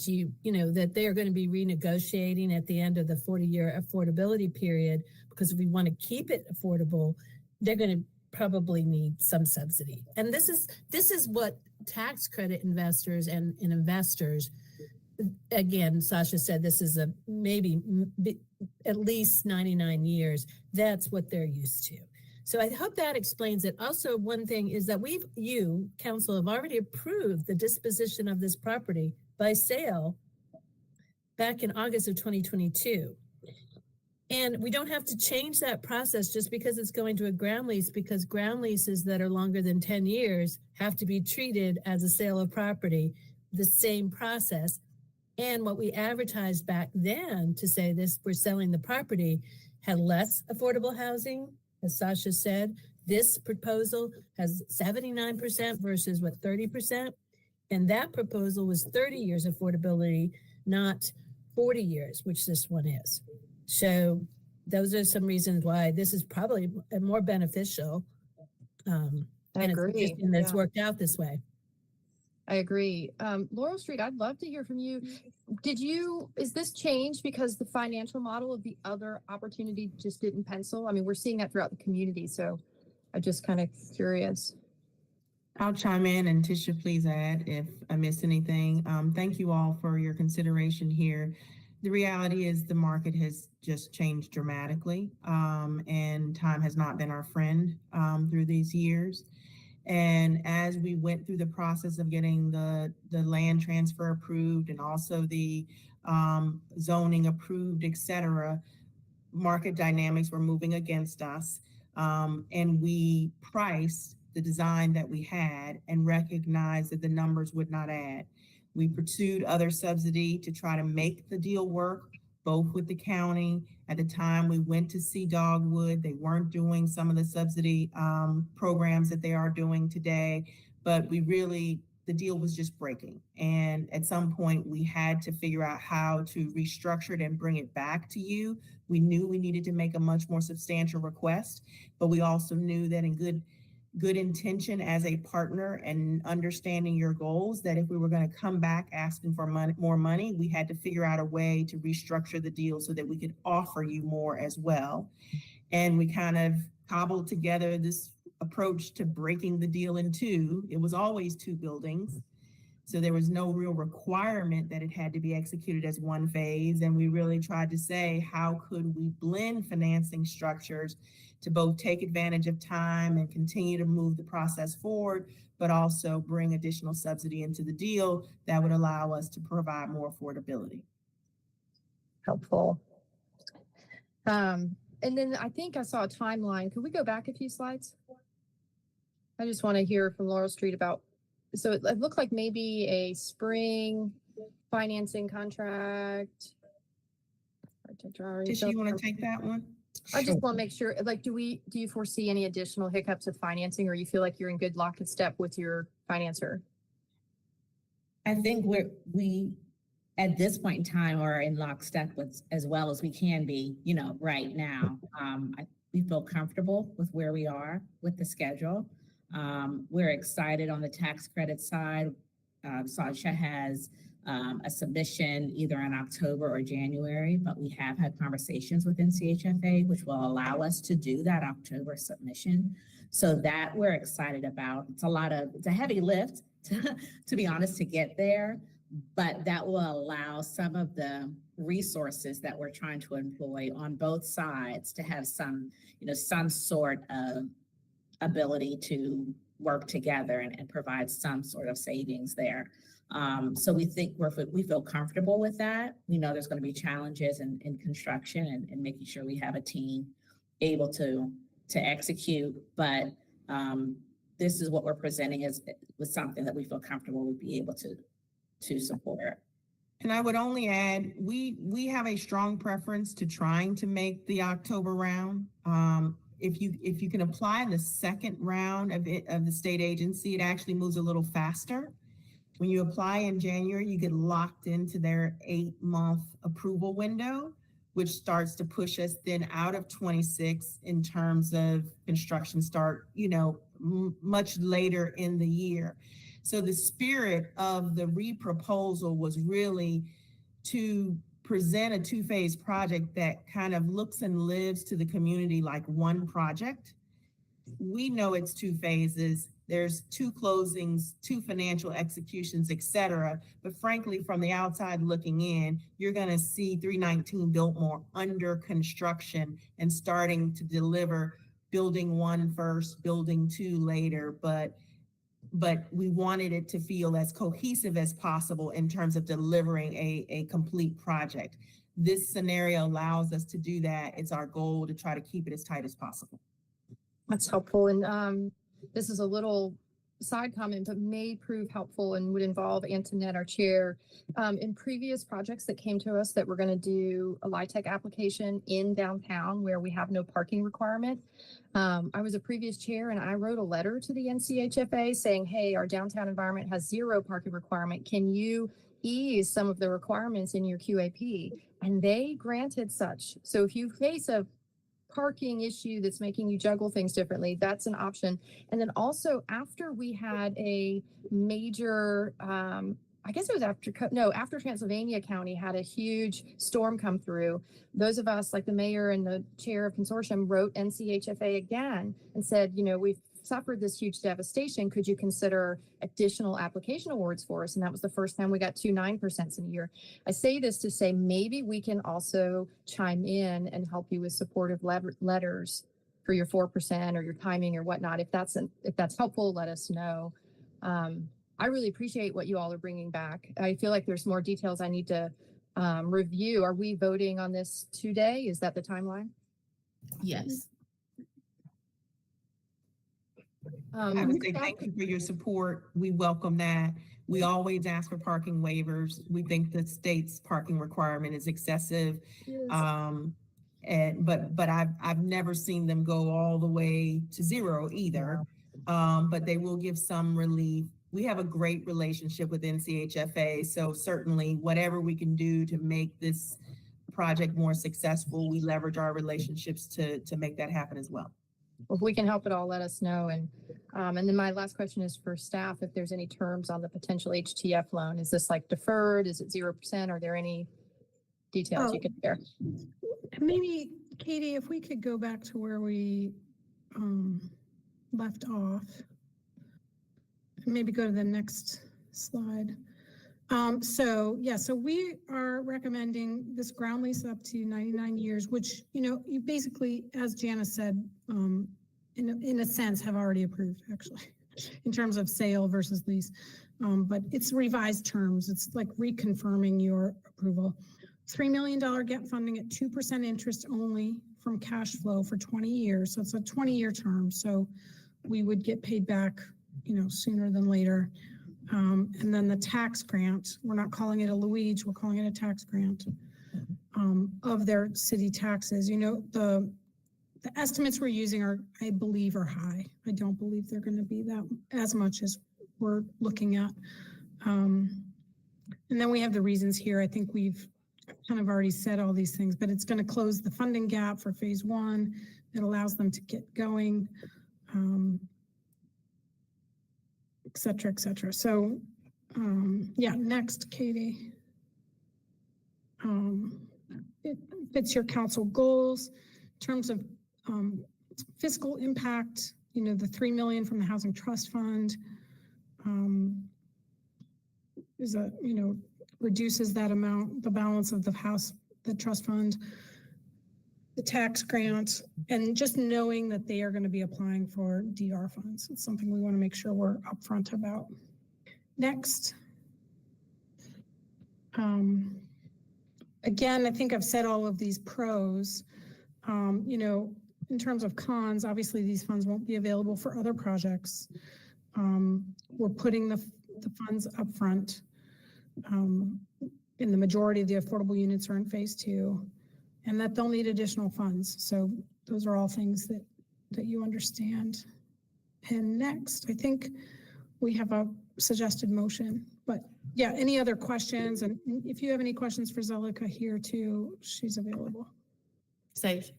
that they are going to be renegotiating at the end of the 40-year affordability period, because if we want to keep it affordable, they're going to probably need some subsidy. And this is what tax credit investors and investors, again, Sasha said this is a maybe at least 99 years. That's what they're used to. So I hope that explains it. Also, one thing is that you, council, have already approved the disposition of this property by sale back in August of 2022. And we don't have to change that process just because it's going to a ground lease, because ground leases that are longer than 10 years have to be treated as a sale of property, the same process. And what we advertised back then to say this, we're selling the property, had less affordable housing. As Sasha said, this proposal has 79% versus 30%. And that proposal was 30 years affordability, not 40 years, which this one is. So those are some reasons why this is probably more beneficial. I agree. And it's worked out this way. I agree. Laurel Street, I'd love to hear from you. Is this changed because the financial model of the other opportunity just didn't pencil? We're seeing that throughout the community. So I'm just kind of curious. I'll chime in, and Tisha, please add if I missed anything. Thank you all for your consideration here. The reality is the market has just changed dramatically, and time has not been our friend through these years. And as we went through the process of getting the land transfer approved and also the zoning approved, et cetera, market dynamics were moving against us. And we priced the design that we had and recognized that the numbers would not add. We pursued other subsidy to try to make the deal work, both with the county. At the time, we went to see Dogwood. They weren't doing some of the subsidy programs that they are doing today, but the deal was just breaking. And at some point, we had to figure out how to restructure it and bring it back to you. We knew we needed to make a much more substantial request, but we also knew that in good intention as a partner and understanding your goals, that if we were going to come back asking for more money, we had to figure out a way to restructure the deal so that we could offer you more as well. And we kind of cobbled together this approach to breaking the deal in two. It was always two buildings, so there was no real requirement that it had to be executed as one phase. And we really tried to say, how could we blend financing structures to both take advantage of time and continue to move the process forward, but also bring additional subsidy into the deal that would allow us to provide more affordability. Helpful. And then I think I saw a timeline. Could we go back a few slides? I just want to hear from Laurel Street about, so it looked like maybe a spring financing contract. Tisha, you want to take that one? I just want to make sure, like, do you foresee any additional hiccups with financing, or you feel like you're in good lock and step with your financer? I think we at this point in time are in lockstep with as well as we can be, right now. We feel comfortable with where we are with the schedule. We're excited on the tax credit side. Sasha has a submission either in October or January, but we have had conversations with NCHFA, which will allow us to do that October submission. So that we're excited about. It's a heavy lift, to be honest, to get there, but that will allow some of the resources that we're trying to employ on both sides to have some sort of ability to work together and provide some sort of savings there. So we think we feel comfortable with that. We know there's going to be challenges in construction and making sure we have a team able to execute, but this is what we're presenting with something that we feel comfortable would be able to support. And I would only add, we have a strong preference to trying to make the October round. If you can apply the second round of the state agency, it actually moves a little faster. When you apply in January, you get locked into their 8-month approval window, which starts to push us then out of 26 in terms of construction start, much later in the year. So the spirit of the reproposal was really to present a two-phase project that kind of looks and lives to the community like one project. We know it's two phases. There's two closings, two financial executions, et cetera. But frankly, from the outside looking in, you're going to see 319 Biltmore under construction and starting to deliver building 1 first, building 2 later. But we wanted it to feel as cohesive as possible in terms of delivering a complete project. This scenario allows us to do that. It's our goal to try to keep it as tight as possible. That's helpful. And this is a little side comment, but may prove helpful and would involve Antoinette, our chair. In previous projects that came to us that we're going to do a LIHTC application in downtown where we have no parking requirement. I was a previous chair and I wrote a letter to the NCHFA saying, hey, our downtown environment has 0 parking requirement. Can you ease some of the requirements in your QAP? And they granted such. So if you face a parking issue that's making you juggle things differently, that's an option. And then also after we had a major, I guess it was after Transylvania County had a huge storm come through, those of us like the mayor and the chair of consortium wrote NCHFA again and said, we've suffered this huge devastation. Could you consider additional application awards for us? And that was the first time we got 2 9% in a year. I say this to say maybe we can also chime in and help you with supportive letters for your 4% or your timing or whatnot. If that's helpful, let us know. I really appreciate what you all are bringing back. I feel like there's more details I need to review. Are we voting on this today? Is that the timeline? Yes. I would say thank you for your support. We welcome that. We always ask for parking waivers. We think the state's parking requirement is excessive. But I've never seen them go all the way to zero either. But they will give some relief. We have a great relationship with NCHFA, so certainly whatever we can do to make this project more successful, we leverage our relationships to make that happen as well. If we can help at all, let us know. And then my last question is for staff, if there's any terms on the potential HTF loan, is this like deferred? Is it 0%? Are there any details you could share? Maybe, Katie, if we could go back to where we left off. Maybe go to the next slide. So we are recommending this ground lease up to 99 years, which, you basically, as Janice said, in a sense have already approved actually in terms of sale versus lease. But it's revised terms. It's like reconfirming your approval. $3 million GET funding at 2% interest only from cash flow for 20 years. So it's a 20-year term. So we would get paid back, sooner than later. And then the tax grant, we're not calling it a Luigi, we're calling it a tax grant of their city taxes. The estimates we're using I believe are high. I don't believe they're going to be that as much as we're looking at. And then we have the reasons here. I think we've kind of already said all these things, but it's going to close the funding gap for phase one. It allows them to get going. Et cetera, et cetera. So, next, Katie. It fits your council goals in terms of fiscal impact. The $3 million from the Housing Trust Fund reduces that amount, the balance of the trust fund, the tax grant, and just knowing that they are going to be applying for DR funds. It's something we want to make sure we're upfront about. Next. Again, I think I've said all of these pros. In terms of cons, obviously these funds won't be available for other projects. We're putting the funds upfront. And the majority of the affordable units are in phase two. And that they'll need additional funds. So those are all things that you understand. And next, I think we have a suggested motion. But yeah, any other questions? And if you have any questions for Zelika here too, she's available. Safe.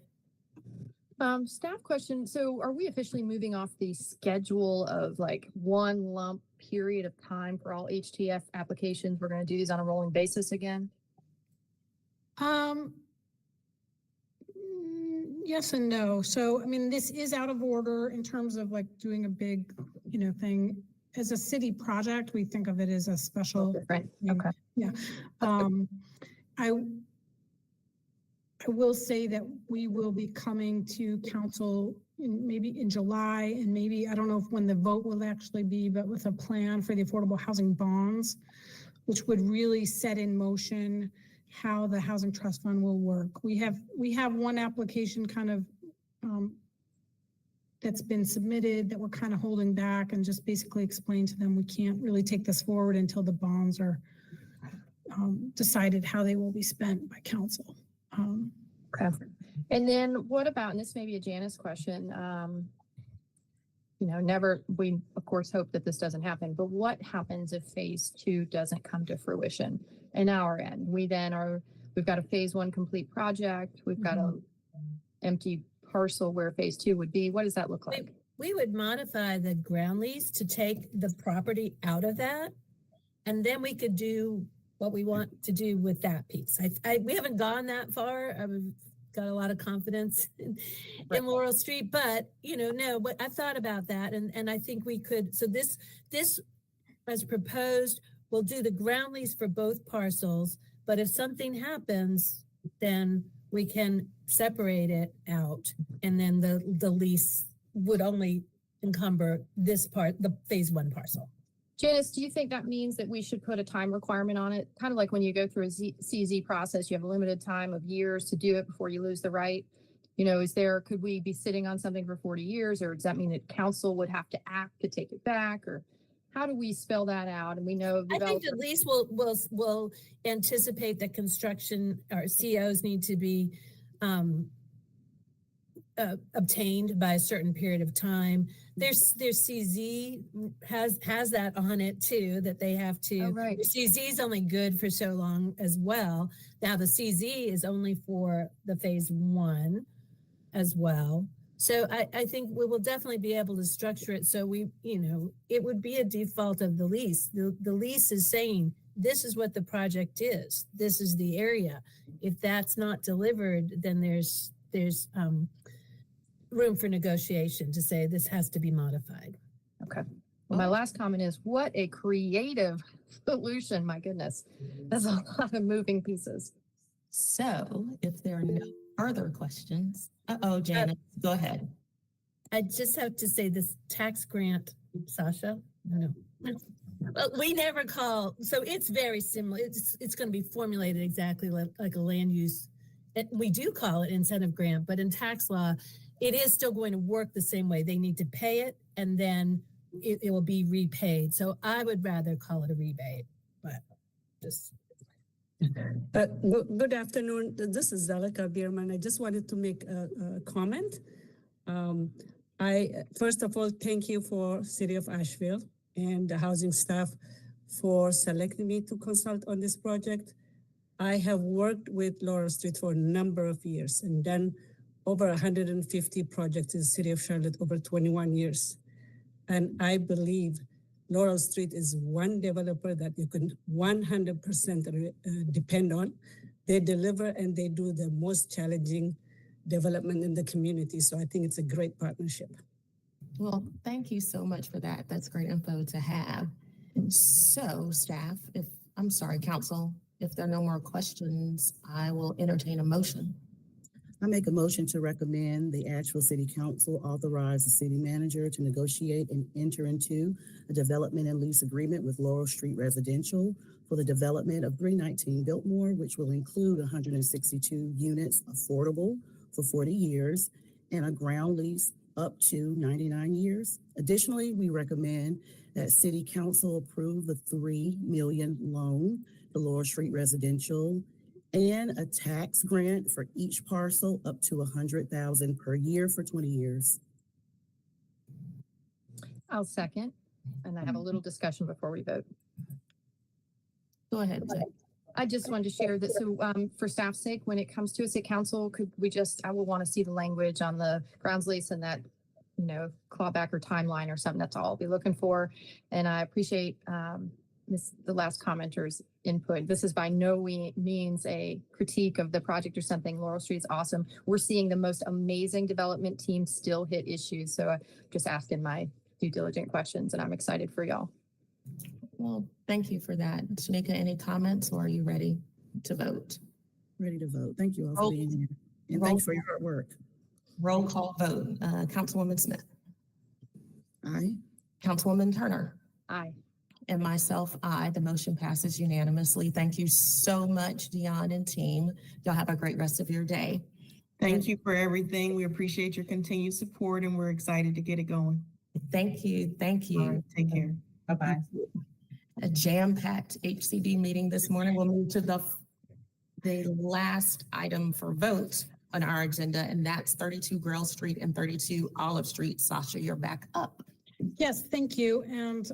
Staff question. So are we officially moving off the schedule of like one lump period of time for all HTF applications? We're going to do these on a rolling basis again? Yes and no. So, this is out of order in terms of like doing a big, thing. As a city project, we think of it as a special. Right. Okay. Yeah. I will say that we will be coming to council maybe in July, and maybe, I don't know when the vote will actually be, but with a plan for the affordable housing bonds, which would really set in motion how the Housing Trust Fund will work. We have one application kind of that's been submitted that we're kind of holding back, and just basically explain to them we can't really take this forward until the bonds are decided how they will be spent by council. Okay. And then what about, and this may be a Janice question, we of course hope that this doesn't happen, but what happens if phase two doesn't come to fruition in our end? We've got a phase one complete project. We've got a empty parcel where phase two would be. What does that look like? We would modify the ground lease to take the property out of that, and then we could do what we want to do with that piece. We haven't gone that far. I've got a lot of confidence in Laurel Street, but but I've thought about that, and I think we could. So this as proposed, we'll do the ground lease for both parcels, but if something happens, then we can separate it out, and then the lease would only encumber this part, the phase one parcel. Janice, do you think that means that we should put a time requirement on it? Kind of like when you go through a CZ process, you have a limited time of years to do it before you lose the right. Could we be sitting on something for 40 years, or does that mean that council would have to act to take it back? Or how do we spell that out? And we know I think at least we'll anticipate that construction or COs need to be obtained by a certain period of time. There's CZ has that on it too, that they have to. Oh, right. The CZ is only good for so long as well. Now the CZ is only for the phase 1 as well. So I think we will definitely be able to structure it so it would be a default of the lease. The lease is saying, this is what the project is. This is the area. If that's not delivered, then there's room for negotiation to say this has to be modified. Okay. Well, my last comment is, what a creative solution. My goodness. That's a lot of moving pieces. So if there are no further questions, Janet, go ahead. I just have to say this tax grant, Sasha, no. Well, we never call, so it's very similar. It's going to be formulated exactly like a land use. We do call it incentive grant, but in tax law, it is still going to work the same way. They need to pay it and then it will be repaid. So I would rather call it a rebate, but just. Good afternoon. This is Zalika Bierman. I just wanted to make a comment. I first of all, thank you for City of Asheville and the housing staff for selecting me to consult on this project. I have worked with Laurel Street for a number of years and done over 150 projects in the City of Charlotte over 21 years. And I believe Laurel Street is one developer that you can 100% depend on. They deliver and they do the most challenging development in the community. So I think it's a great partnership. Well, thank you so much for that. That's great info to have. So staff, council, if there are no more questions, I will entertain a motion. I make a motion to recommend the Asheville City Council authorize the city manager to negotiate and enter into a development and lease agreement with Laurel Street Residential for the development of 319 Biltmore, which will include 162 units affordable for 40 years and a ground lease up to 99 years. Additionally, we recommend that City Council approve the $3 million loan to Laurel Street Residential and a tax grant for each parcel up to $100,000 per year for 20 years. I'll second. And I have a little discussion before we vote. Go ahead, Jen. I just wanted to share that. So for staff's sake, when it comes to a city council, I will want to see the language on the grounds lease and that, clawback or timeline or something. That's all I'll be looking for. And I appreciate the last commenter's input. This is by no means a critique of the project or something. Laurel Street's awesome. We're seeing the most amazing development team still hit issues. So I'm just asking my due diligent questions and I'm excited for y'all. Well, thank you for that. Shanika, any comments or are you ready to vote? Ready to vote. Thank you all for being here. And thanks for your hard work. Roll call vote. Councilwoman Smith. Aye. Councilwoman Turner. Aye. And myself, aye. The motion passes unanimously. Thank you so much, Dion and team. Y'all have a great rest of your day. Thank you for everything. We appreciate your continued support and we're excited to get it going. Thank you. Thank you. Right, take care. Bye-bye. A jam-packed HCD meeting this morning. We'll move to the last item for vote on our agenda, and that's 32 Grill Street and 32 Olive Street. Sasha, you're back up. Yes, thank you. And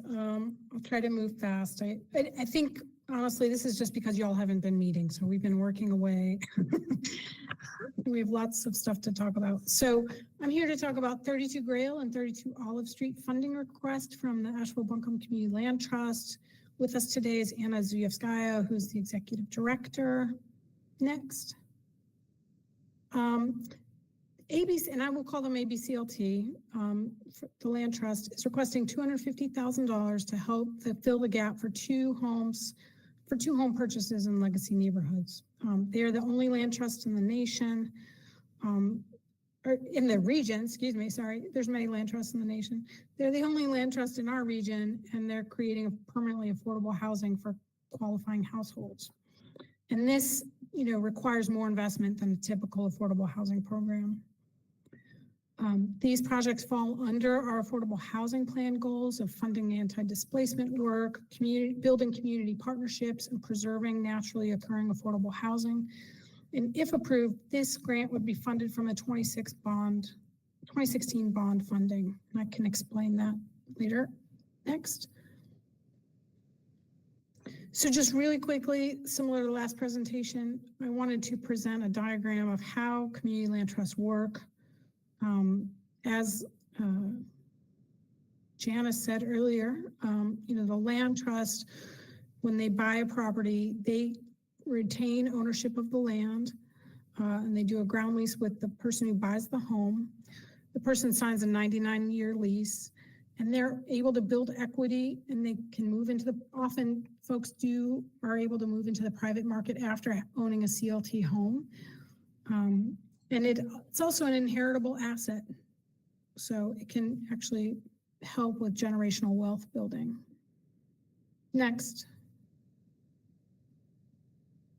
I'll try to move fast. I think, honestly, this is just because y'all haven't been meeting. So we've been working away. We have lots of stuff to talk about. So I'm here to talk about 32 Grail and 32 Olive Street funding request from the Asheville Buncombe Community Land Trust. With us today is Anna Zuyevskaya, who's the executive director. Next. ABC, and I will call them ABCLT, the land trust is requesting $250,000 to help fill the gap for two home purchases in legacy neighborhoods. They are the only land trust in the nation, or in the region, excuse me, sorry, there's many land trusts in the nation. They're the only land trust in our region, and they're creating a permanently affordable housing for qualifying households. And this, requires more investment than a typical affordable housing program. These projects fall under our affordable housing plan goals of funding anti-displacement work, building community partnerships, and preserving naturally occurring affordable housing. And if approved, this grant would be funded from a 2016 bond funding. I can explain that later. Next. So just really quickly, similar to the last presentation, I wanted to present a diagram of how community land trusts work. As Janice said earlier, the land trust, when they buy a property, they retain ownership of the land, and they do a ground lease with the person who buys the home. The person signs a 99-year lease, and they're able to build equity, and they can move into often folks are able to move into the private market after owning a CLT home. And it's also an inheritable asset. So it can actually help with generational wealth building. Next.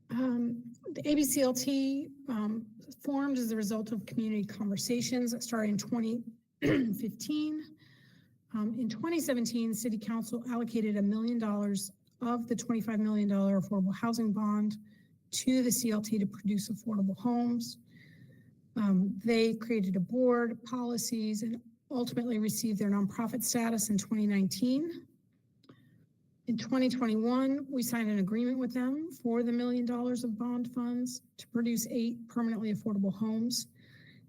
The ABCLT formed as a result of community conversations that started in 2015. In 2017, City Council allocated $1 million of the $25 million affordable housing bond to the CLT to produce affordable homes. They created a board, policies, and ultimately received their nonprofit status in 2019. In 2021, we signed an agreement with them for the $1 million of bond funds to produce 8 permanently affordable homes.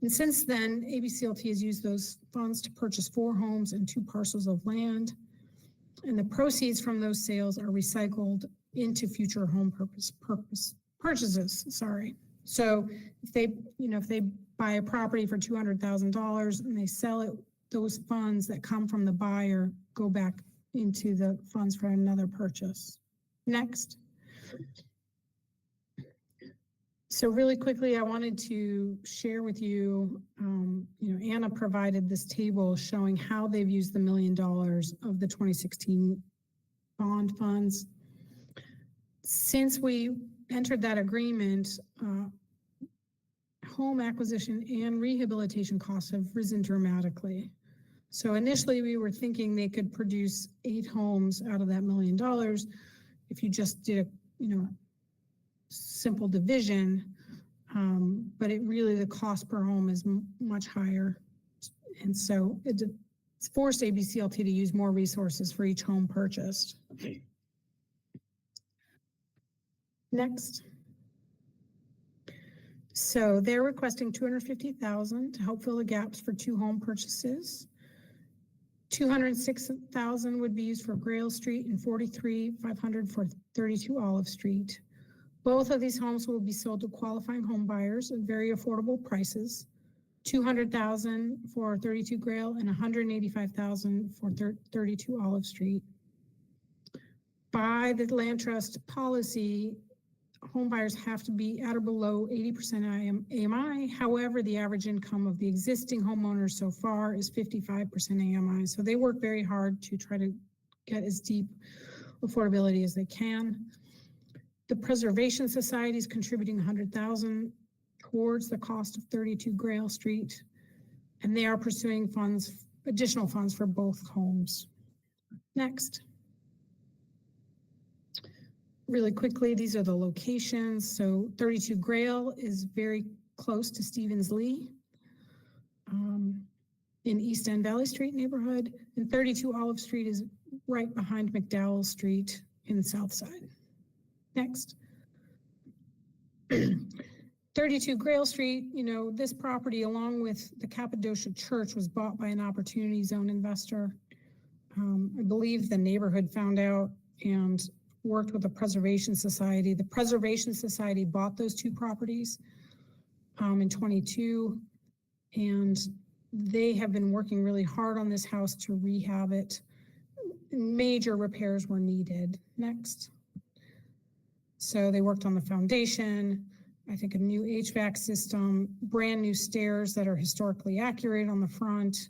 And since then, ABCLT has used those funds to purchase 4 homes and 2 parcels of land. And the proceeds from those sales are recycled into future home purchases. So if they buy a property for $200,000 and they sell it, those funds that come from the buyer go back into the funds for another purchase. Next. So really quickly, I wanted to share with you, Anna provided this table showing how they've used the $1 million of the 2016 bond funds. Since we entered that agreement, home acquisition and rehabilitation costs have risen dramatically. So initially we were thinking they could produce 8 homes out of that $1 million. If you just did a, simple division, but the cost per home is much higher. And so it's forced ABCLT to use more resources for each home purchased. Next. So they're requesting $250,000 to help fill the gaps for 2 home purchases. $206,000 would be used for Grail Street and $43,500 for 32 Olive Street. Both of these homes will be sold to qualifying home buyers at very affordable prices. $200,000 for 32 Grail and $185,000 for 32 Olive Street. By the land trust policy, home buyers have to be at or below 80% AMI. However, the average income of the existing homeowners so far is 55% AMI. So they work very hard to try to get as deep affordability as they can. The Preservation Society is contributing $100,000 towards the cost of 32 Grail Street, and they are pursuing additional funds for both homes. Next. Really quickly, these are the locations. So 32 Grail is very close to Stevens Lee in East End Valley Street neighborhood, and 32 Olive Street is right behind McDowell Street in the South Side. Next. 32 Grail Street, this property along with the Cappadocia Church was bought by an Opportunity Zone investor. I believe the neighborhood found out and worked with the Preservation Society. The Preservation Society bought those 2 properties in 22, and they have been working really hard on this house to rehab it. Major repairs were needed. Next. So they worked on the foundation, I think a new HVAC system, brand new stairs that are historically accurate on the front.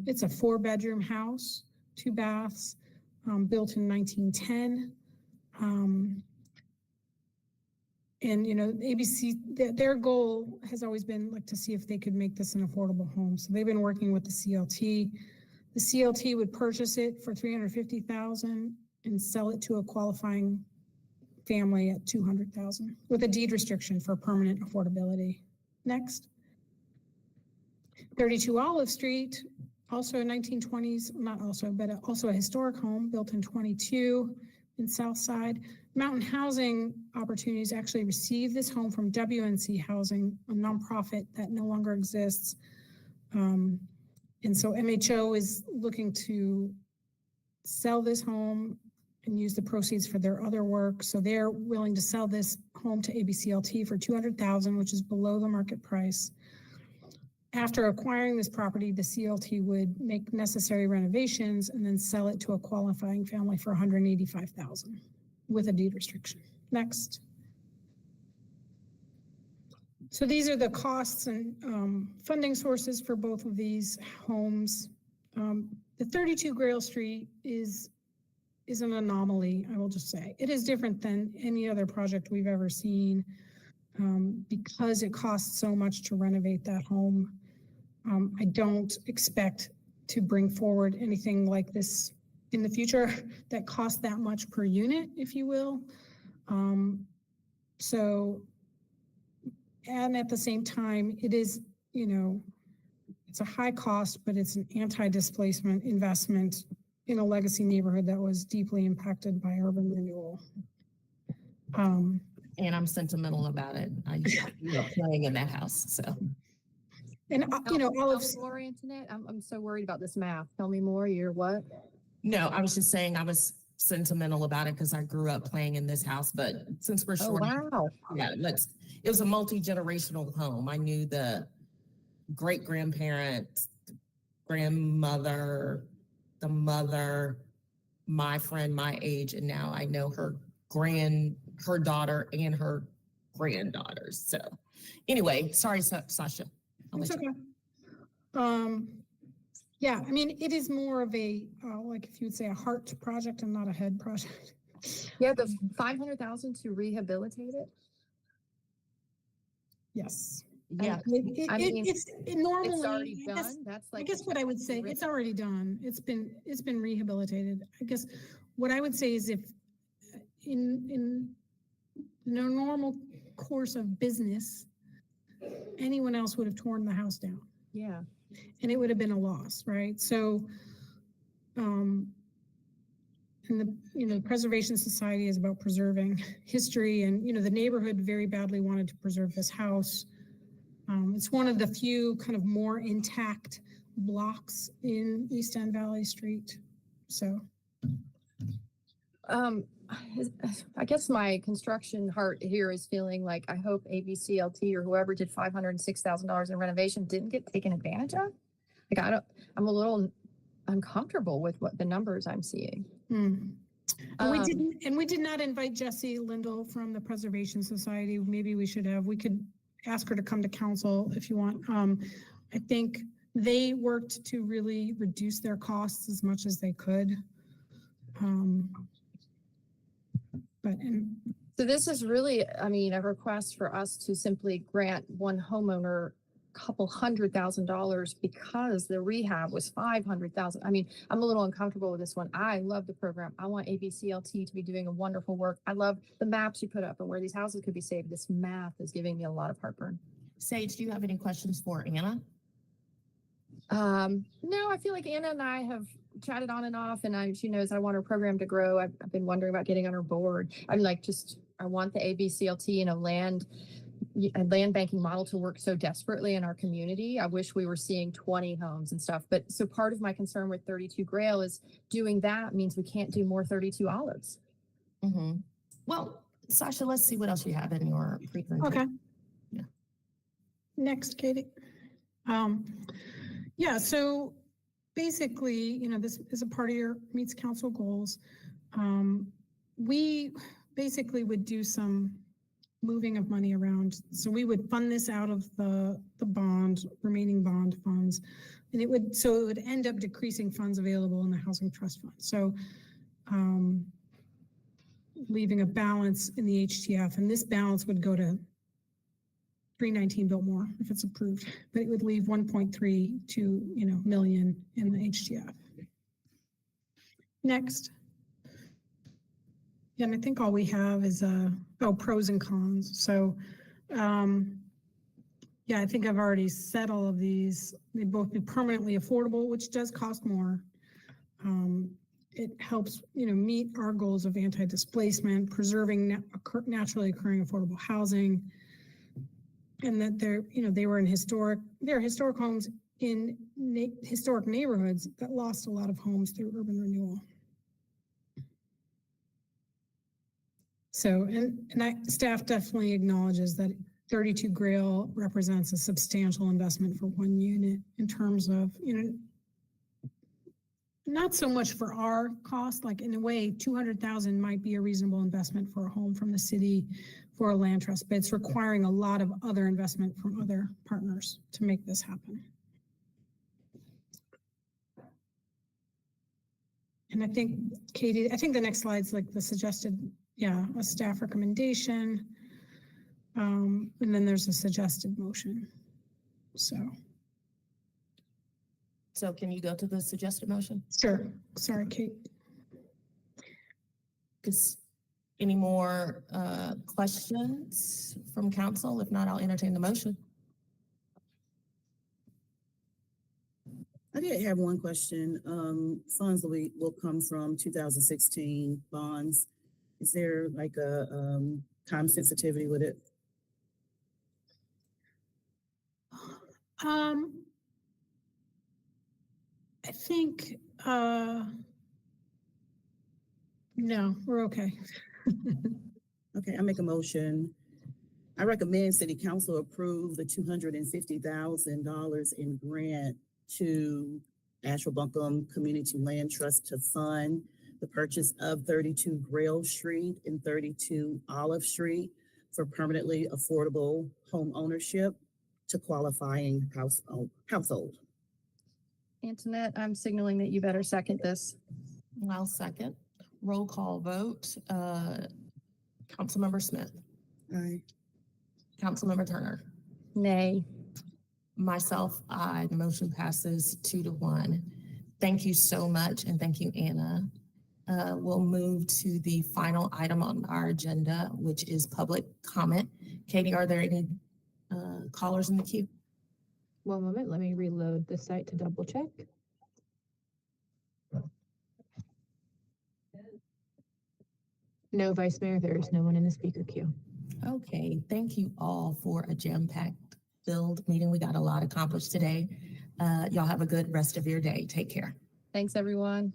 It's a 4-bedroom house, 2 baths, built in 1910. And, ABC, their goal has always been like to see if they could make this an affordable home. So they've been working with the CLT. The CLT would purchase it for $350,000 and sell it to a qualifying family at $200,000 with a deed restriction for permanent affordability. Next. 32 Olive Street, also a 1920s, not also, but also a historic home built in 22 in Southside. Mountain Housing Opportunities actually received this home from WNC Housing, a nonprofit that no longer exists. And so MHO is looking to sell this home and use the proceeds for their other work. So they're willing to sell this home to ABCLT for $200,000, which is below the market price. After acquiring this property, the CLT would make necessary renovations and then sell it to a qualifying family for $185,000 with a deed restriction. Next. So these are the costs and funding sources for both of these homes. The 32 Grail Street is an anomaly, I will just say. It is different than any other project we've ever seen because it costs so much to renovate that home. I don't expect to bring forward anything like this in the future that costs that much per unit, if you will. And at the same time, it is, it's a high cost, but it's an anti-displacement investment in a legacy neighborhood that was deeply impacted by urban renewal. And I'm sentimental about it. I grew up playing in that house, so. And, all of. More, Antoinette, I'm so worried about this math. Tell me more, you're what? No, I was just saying I was sentimental about it because I grew up playing in this house, but since we're short, wow. Yeah, it was a multi-generational home. I knew the great-grandparents, grandmother, the mother, my friend, my age, and now I know her daughter and her granddaughters. So anyway, sorry, Sasha. It's okay. Yeah, I mean, it is more of a, like if you would say a heart project and not a head project. Yeah, the $500,000 to rehabilitate it. Yes. Yeah. Normally, it's already done. That's like, I guess what I would say, it's already done. It's been rehabilitated. I guess what I would say is if in the normal course of business, anyone else would have torn the house down. Yeah. And it would have been a loss, right? So, and the Preservation Society is about preserving history, and the neighborhood very badly wanted to preserve this house. It's one of the few kind of more intact blocks in East End Valley Street. So, I guess my construction heart here is feeling like I hope ABCLT or whoever did $506,000 in renovation didn't get taken advantage of. Like I'm a little uncomfortable with what the numbers I'm seeing. And we did not invite Jessie Lindell from the Preservation Society. Maybe we could ask her to come to council if you want. I think they worked to really reduce their costs as much as they could. So this is really, a request for us to simply grant one homeowner a couple $100,000 because the rehab was $500,000. I'm a little uncomfortable with this one. I love the program. I want ABCLT to be doing a wonderful work. I love the maps you put up and where these houses could be saved. This math is giving me a lot of heartburn. Sage, do you have any questions for Anna? No, I feel like Anna and I have chatted on and off, and she knows I want her program to grow. I've been wondering about getting on her board. I want the ABCLT and a land banking model to work so desperately in our community. I wish we were seeing 20 homes and stuff. But so part of my concern with 32 Grail is doing that means we can't do more 32 Olives. Mm-hmm. Well, Sasha, let's see what else you have in your presentation. Okay. Yeah. Next, Katie. So basically, this is a part of your Meets Council goals. We basically would do some moving of money around. So we would fund this out of the remaining bond funds. And it would end up decreasing funds available in the Housing Trust Fund. So, leaving a balance in the HTF, and this balance would go to 319 Biltmore if it's approved, but it would leave 1.32 million in the HTF. Next. And I think all we have is pros and cons. So yeah, I think I've already said all of these. They both be permanently affordable, which does cost more. It helps, meet our goals of anti-displacement, preserving naturally occurring affordable housing, and that they were in historic homes in historic neighborhoods that lost a lot of homes through urban renewal. So, staff definitely acknowledges that 32 Grail represents a substantial investment for one unit in terms of, not so much for our cost, like in a way, 200,000 might be a reasonable investment for a home from the city for a land trust, but it's requiring a lot of other investment from other partners to make this happen. And I think, Katie, the next slide's like the suggested, a staff recommendation. And then there's a suggested motion. So can you go to the suggested motion? Sure. Sorry, Kate. Any more questions from council? If not, I'll entertain the motion. I did have one question. Funds will come from 2016 bonds. Is there like a time sensitivity with it? I think, no, we're okay. Okay, I make a motion. I recommend City Council approve the $250,000 in grant to Asheville Buncombe Community Land Trust to fund the purchase of 32 Grail Street and 32 Olive Street for permanently affordable home ownership to qualifying household. Antoinette, I'm signaling that you better second this. I'll second. Roll call vote. Councilmember Smith. Aye. Councilmember Turner. Nay. Myself, aye. The motion passes 2-1. Thank you so much, and thank you, Anna. We'll move to the final item on our agenda, which is public comment. Katie, are there any callers in the queue? One moment, let me reload the site to double check. No, Vice Mayor, there is no one in the speaker queue. Okay, thank you all for a jam-packed filled meeting. We got a lot accomplished today. Y'all have a good rest of your day. Take care. Thanks, everyone.